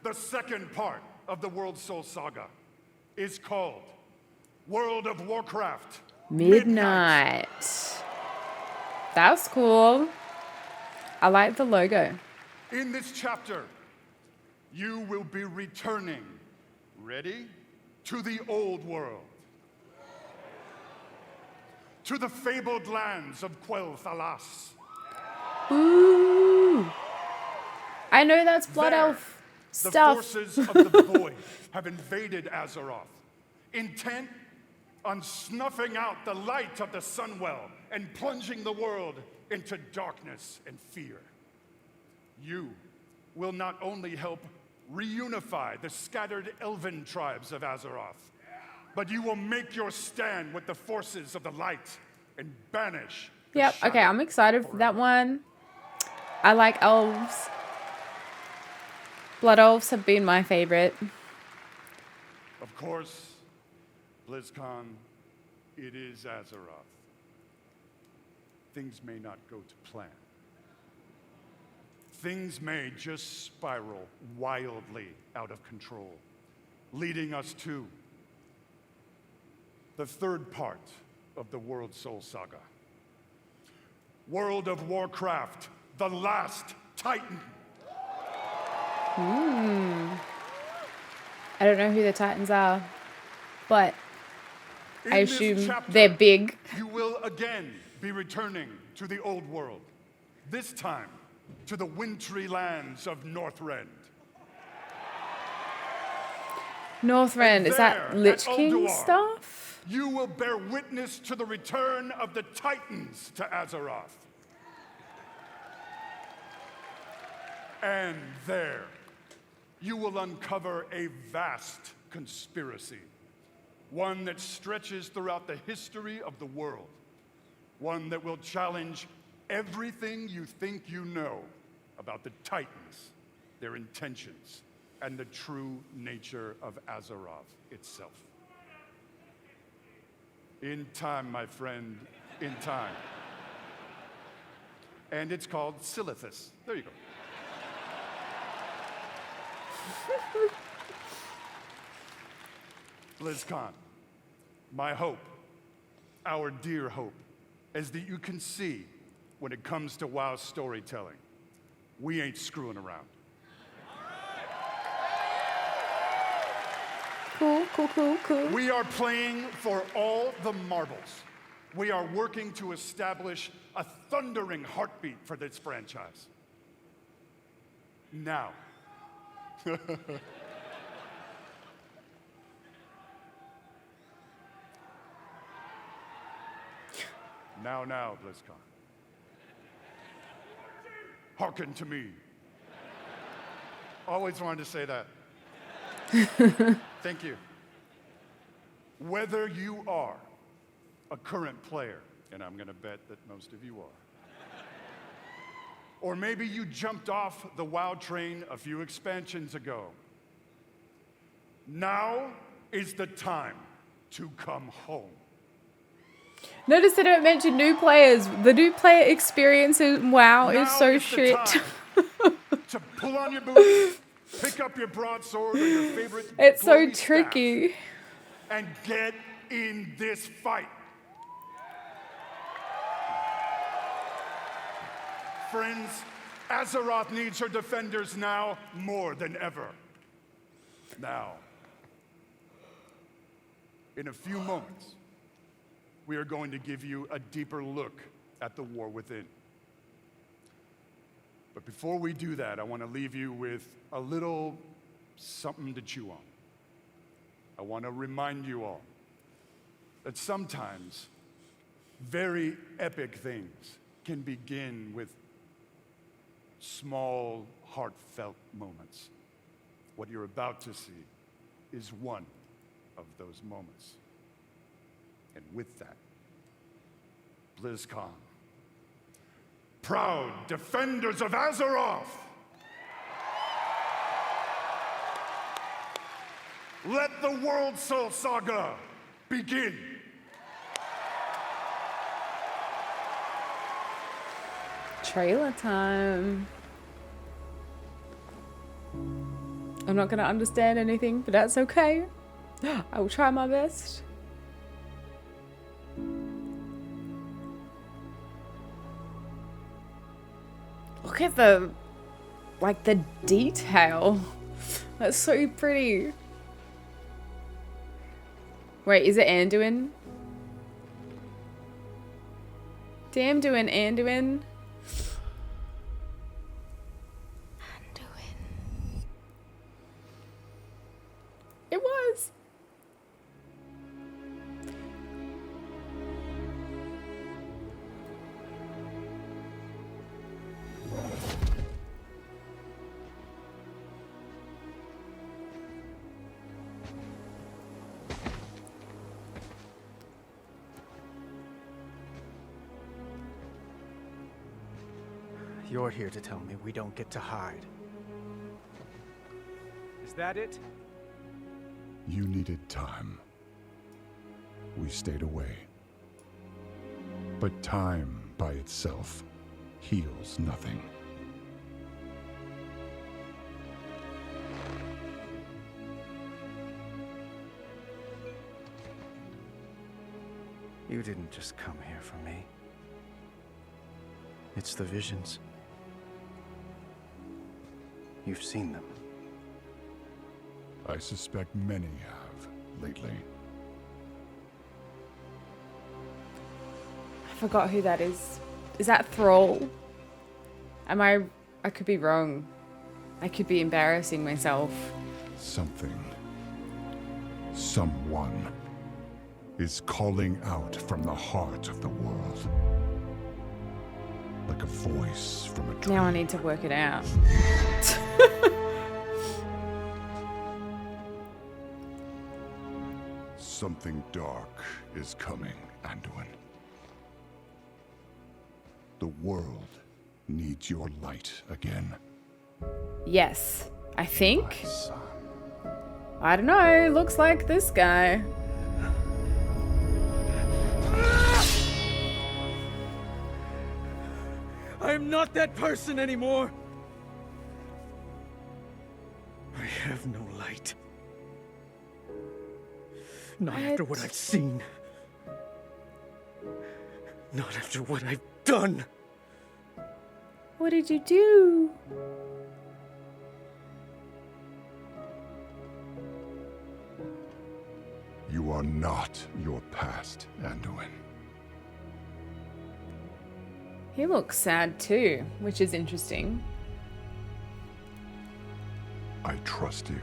The second part of the World Soul Saga is called World of Warcraft Midnight. That's cool. I like the logo. In this chapter, you will be returning, ready, to the old world. To the fabled lands of Quel'Thalas. Ooh. I know that's Blood There, Elf the stuff. forces of the Void have invaded Azeroth, intent on snuffing out the light of the Sunwell and plunging the world into darkness and fear. You will not only help reunify the scattered elven tribes of Azeroth, but you will make your stand with the forces of the light and banish. Yep, okay, I'm excited for that one. I like elves. Blood elves have been my favorite. Of course, BlizzCon, it is Azeroth. Things may not go to plan. Things may just spiral wildly out of control, leading us to the third part of the World Soul Saga. World of Warcraft, the Last Titan. I don't know who the Titans are, but I In this assume chapter, they're big. You will again be returning to the old world, this time to the wintry lands of Northrend. Northrend, is that There, Lich at King Ulduar, stuff? You will bear witness to the return of the Titans to Azeroth. And there, you will uncover a vast conspiracy, one that stretches throughout the history of the world, one that will challenge everything you think you know about the Titans, their intentions, and the true nature of Azeroth itself. In time, my friend, in time. And it's called Silithus. There you go. BlizzCon, my hope, our dear hope, is that you can see when it comes to WoW storytelling, we ain't screwing around. Cool, cool, cool, cool. We are playing for all the marbles. We are working to establish a thundering heartbeat for this franchise. Now. Now, BlizzCon. Hearken to me. Always wanted to say that. Thank you. Whether you are a current player, and I'm going to bet that most of you are, or maybe you jumped off the WoW train a few expansions ago, now is the time to come home. Notice they don't mention new players. The new player experience in WoW is Now so is the shit. time to pull on your boots, pick up your broadsword or your favorite It's so glowy tricky. staff, and get in this fight. Friends, Azeroth needs her defenders now more than ever. Now, in a few moments, we are going to give you a deeper look at the war within. But before we do that, I want to leave you with a little something to chew on. I want to remind you all that sometimes very epic things can begin with small, heartfelt moments. What you're about to see is one of those moments. And with that, BlizzCon, proud defenders of Azeroth, let the World Soul Saga begin. Trailer time. I'm not gonna understand anything, but that's okay. I will try my best. Look at the detail. That's so pretty. Wait, is it Anduin? Damn, doing Anduin. It was. You're here to tell me we don't get to hide. Is that it? You needed time. We stayed away. But time by itself heals nothing. You didn't just come here for me. It's the visions. You've seen them. I suspect many have lately. I forgot who that is. Is that Thrall? I could be wrong. I could be embarrassing myself. Something, someone is calling out from the heart of the world. Like a voice from a dream. Now I need to work it out. Something dark is coming, Anduin. The world needs your light again. Yes, I think. I don't know. Looks like this guy. I'm not that person anymore. I have no light. Not after what I've seen. Not after what I've done. What did you do? You are not your past, Anduin. He looks sad too, which is interesting. I trust you.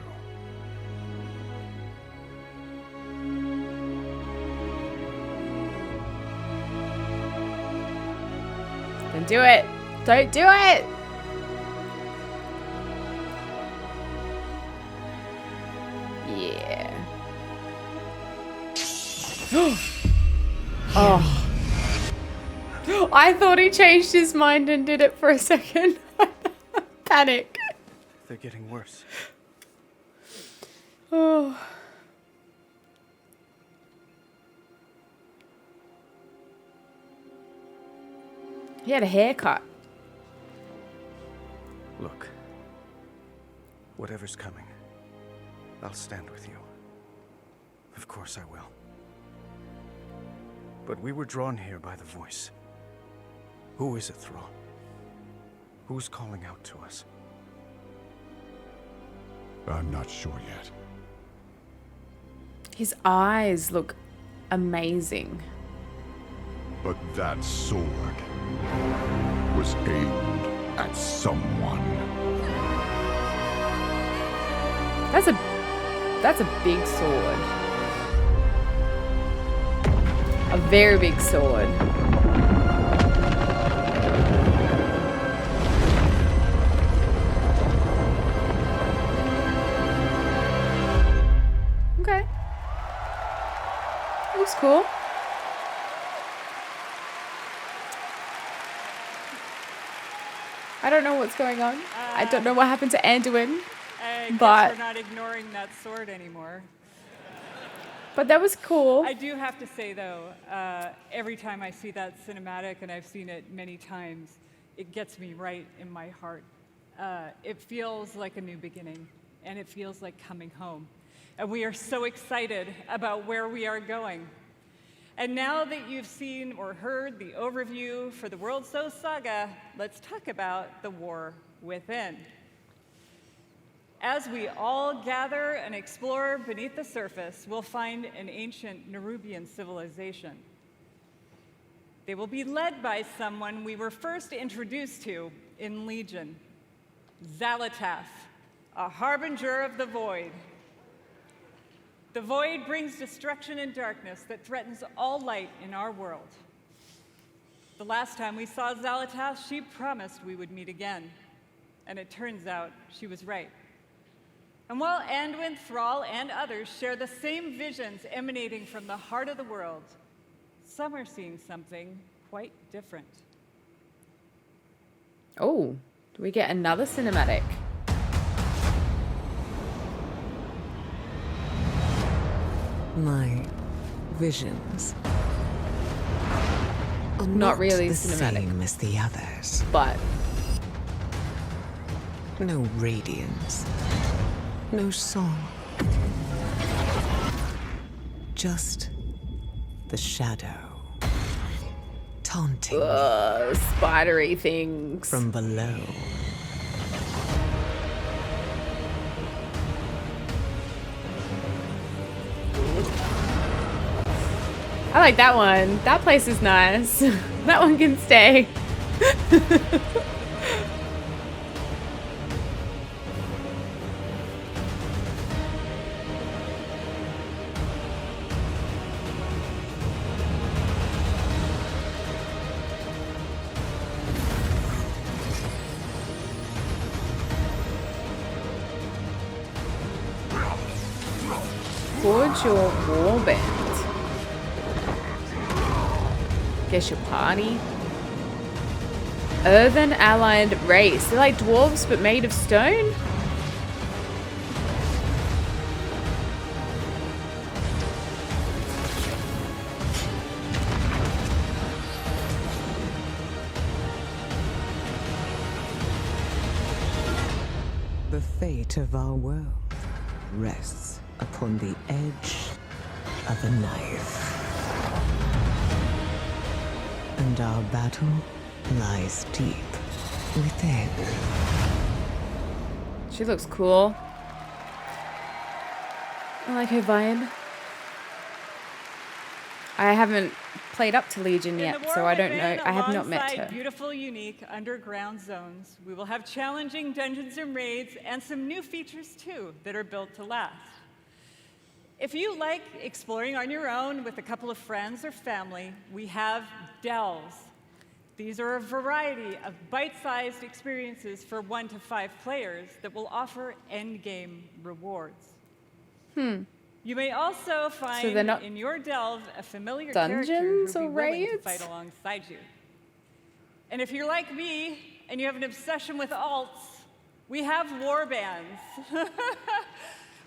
Don't do it. Don't do it. Yeah. Oh. I thought he changed his mind and did it for a second. Panic. They're getting worse. Oh. He had a haircut. Look, whatever's coming, I'll stand with you. Of course I will. But we were drawn here by the voice. Who is it, Thrall? Who's calling out to us? I'm not sure yet. His eyes look amazing. But that sword was aimed at someone. That's a big sword. A very big sword. Okay. Looks cool. I don't know what's going on. I don't know what happened to Anduin. I guess But- we're not ignoring that sword anymore. But that was cool. I do have to say, though, every time I see that cinematic, and I've seen it many times, it gets me right in my heart. It feels like a new beginning, and it feels like coming home. And we are so excited about where we are going. And now that you've seen or heard the overview for the World So Saga, let's talk about the war within. As we all gather and explore beneath the surface, we'll find an ancient Nerubian civilization. They will be led by someone we were first introduced to in Legion, Xal'atath, a harbinger of the Void. The Void brings destruction and darkness that threatens all light in our world. The last time we saw Xal'atath, she promised we would meet again. And it turns out she was right. And while Anduin, Thrall, and others share the same visions emanating from the heart of the world, some are seeing something quite different. Oh, do we get another cinematic? My visions are Not really the cinematic. same as the others. But no radiance, no song, just the shadow taunting spidery things from below. I like that one. That place is nice. That one can stay. Forge your warband. Guess your party. Earthen allied race. They're like dwarves but made of stone? The fate of our world rests upon the edge of a knife. And our battle lies deep within. She looks cool. I like her vibe. I haven't played up to Legion yet, so I don't know. I have not met Alongside her. beautiful, unique underground zones, we will have challenging dungeons and raids and some new features too that are built to last. If you like exploring on your own with a couple of friends or family, we have delves. These are a variety of bite-sized experiences for 1 to 5 players that will offer endgame rewards. You may also find they're not in your delve a familiar dungeons character who'll or be willing to raids? fight alongside you. And if you're like me and you have an obsession with alts, we have warbands.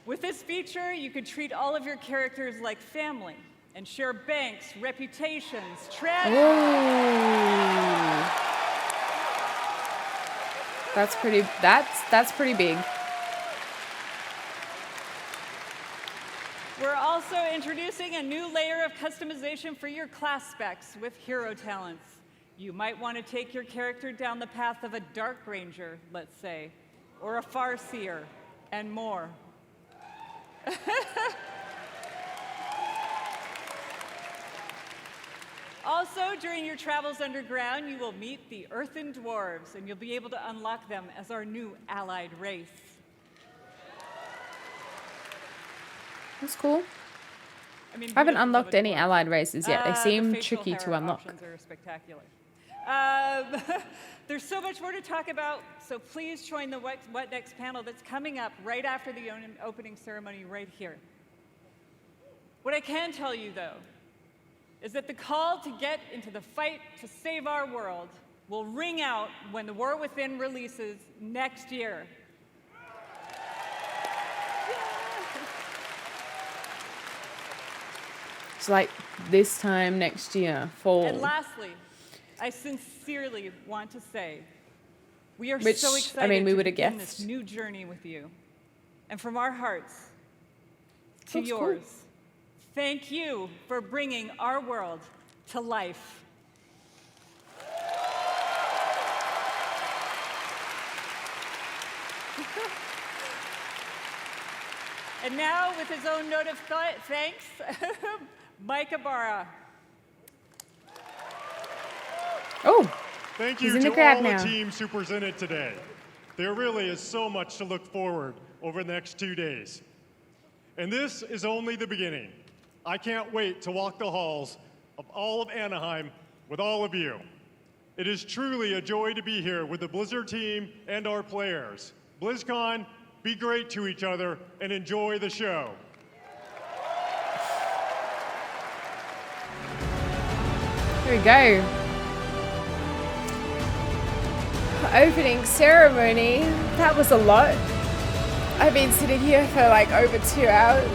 With this feature, you could treat all of your characters like family and share banks, reputations, tragedies. That's pretty big. We're also Also introducing a new layer of customization for your class specs with hero talents. You might want to take your character down the path of a Dark Ranger, let's say, or a Farseer, and more. Also, during your travels underground, you will meet the Earthen Dwarves, and you'll be able to unlock them as our new allied race. That's cool. I mean, I haven't who doesn't love unlocked a any dwarf? allied races yet. They The seem facial tricky to hair unlock. options are spectacular. There's so much more to talk about, so please join the What Next panel that's coming up right after the opening ceremony right here. What I can tell you, though, is that the call to get into the fight to save our world will ring out when The War Within releases next year. It's like this time next year, fall. And lastly, I sincerely want to say, we are Which, so excited I mean, we to would have begin guessed. this new journey with you. And from our hearts to Looks cool. yours, thank you for bringing our world to life. And now, with his own note of thanks, Mike Ybarra. Oh, Thank he's you in to the crowd all now. the teams who presented today. There really is so much to look forward over the next 2 days. And this is only the beginning. I can't wait to walk the halls of all of Anaheim with all of you. It is truly a joy to be here with the Blizzard team and our players. BlizzCon, be great to each other and enjoy the show. Here we go. Opening ceremony. That was a lot. I've been sitting here for like over 2 hours.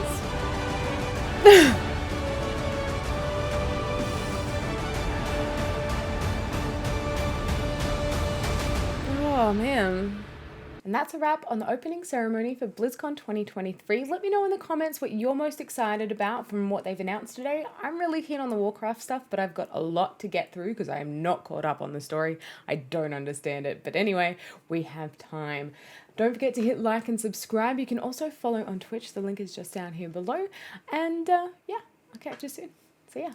Oh man. And that's a wrap on the opening ceremony for BlizzCon 2023. Let me know in the comments what you're most excited about from what they've announced today. I'm really keen on the Warcraft stuff, but I've got a lot to get through because I am not caught up on the story. I don't understand it. But anyway, we have time. Don't forget to hit like and subscribe. You can also follow on Twitch. The link is just down here below. And yeah, I'll catch you soon. See ya.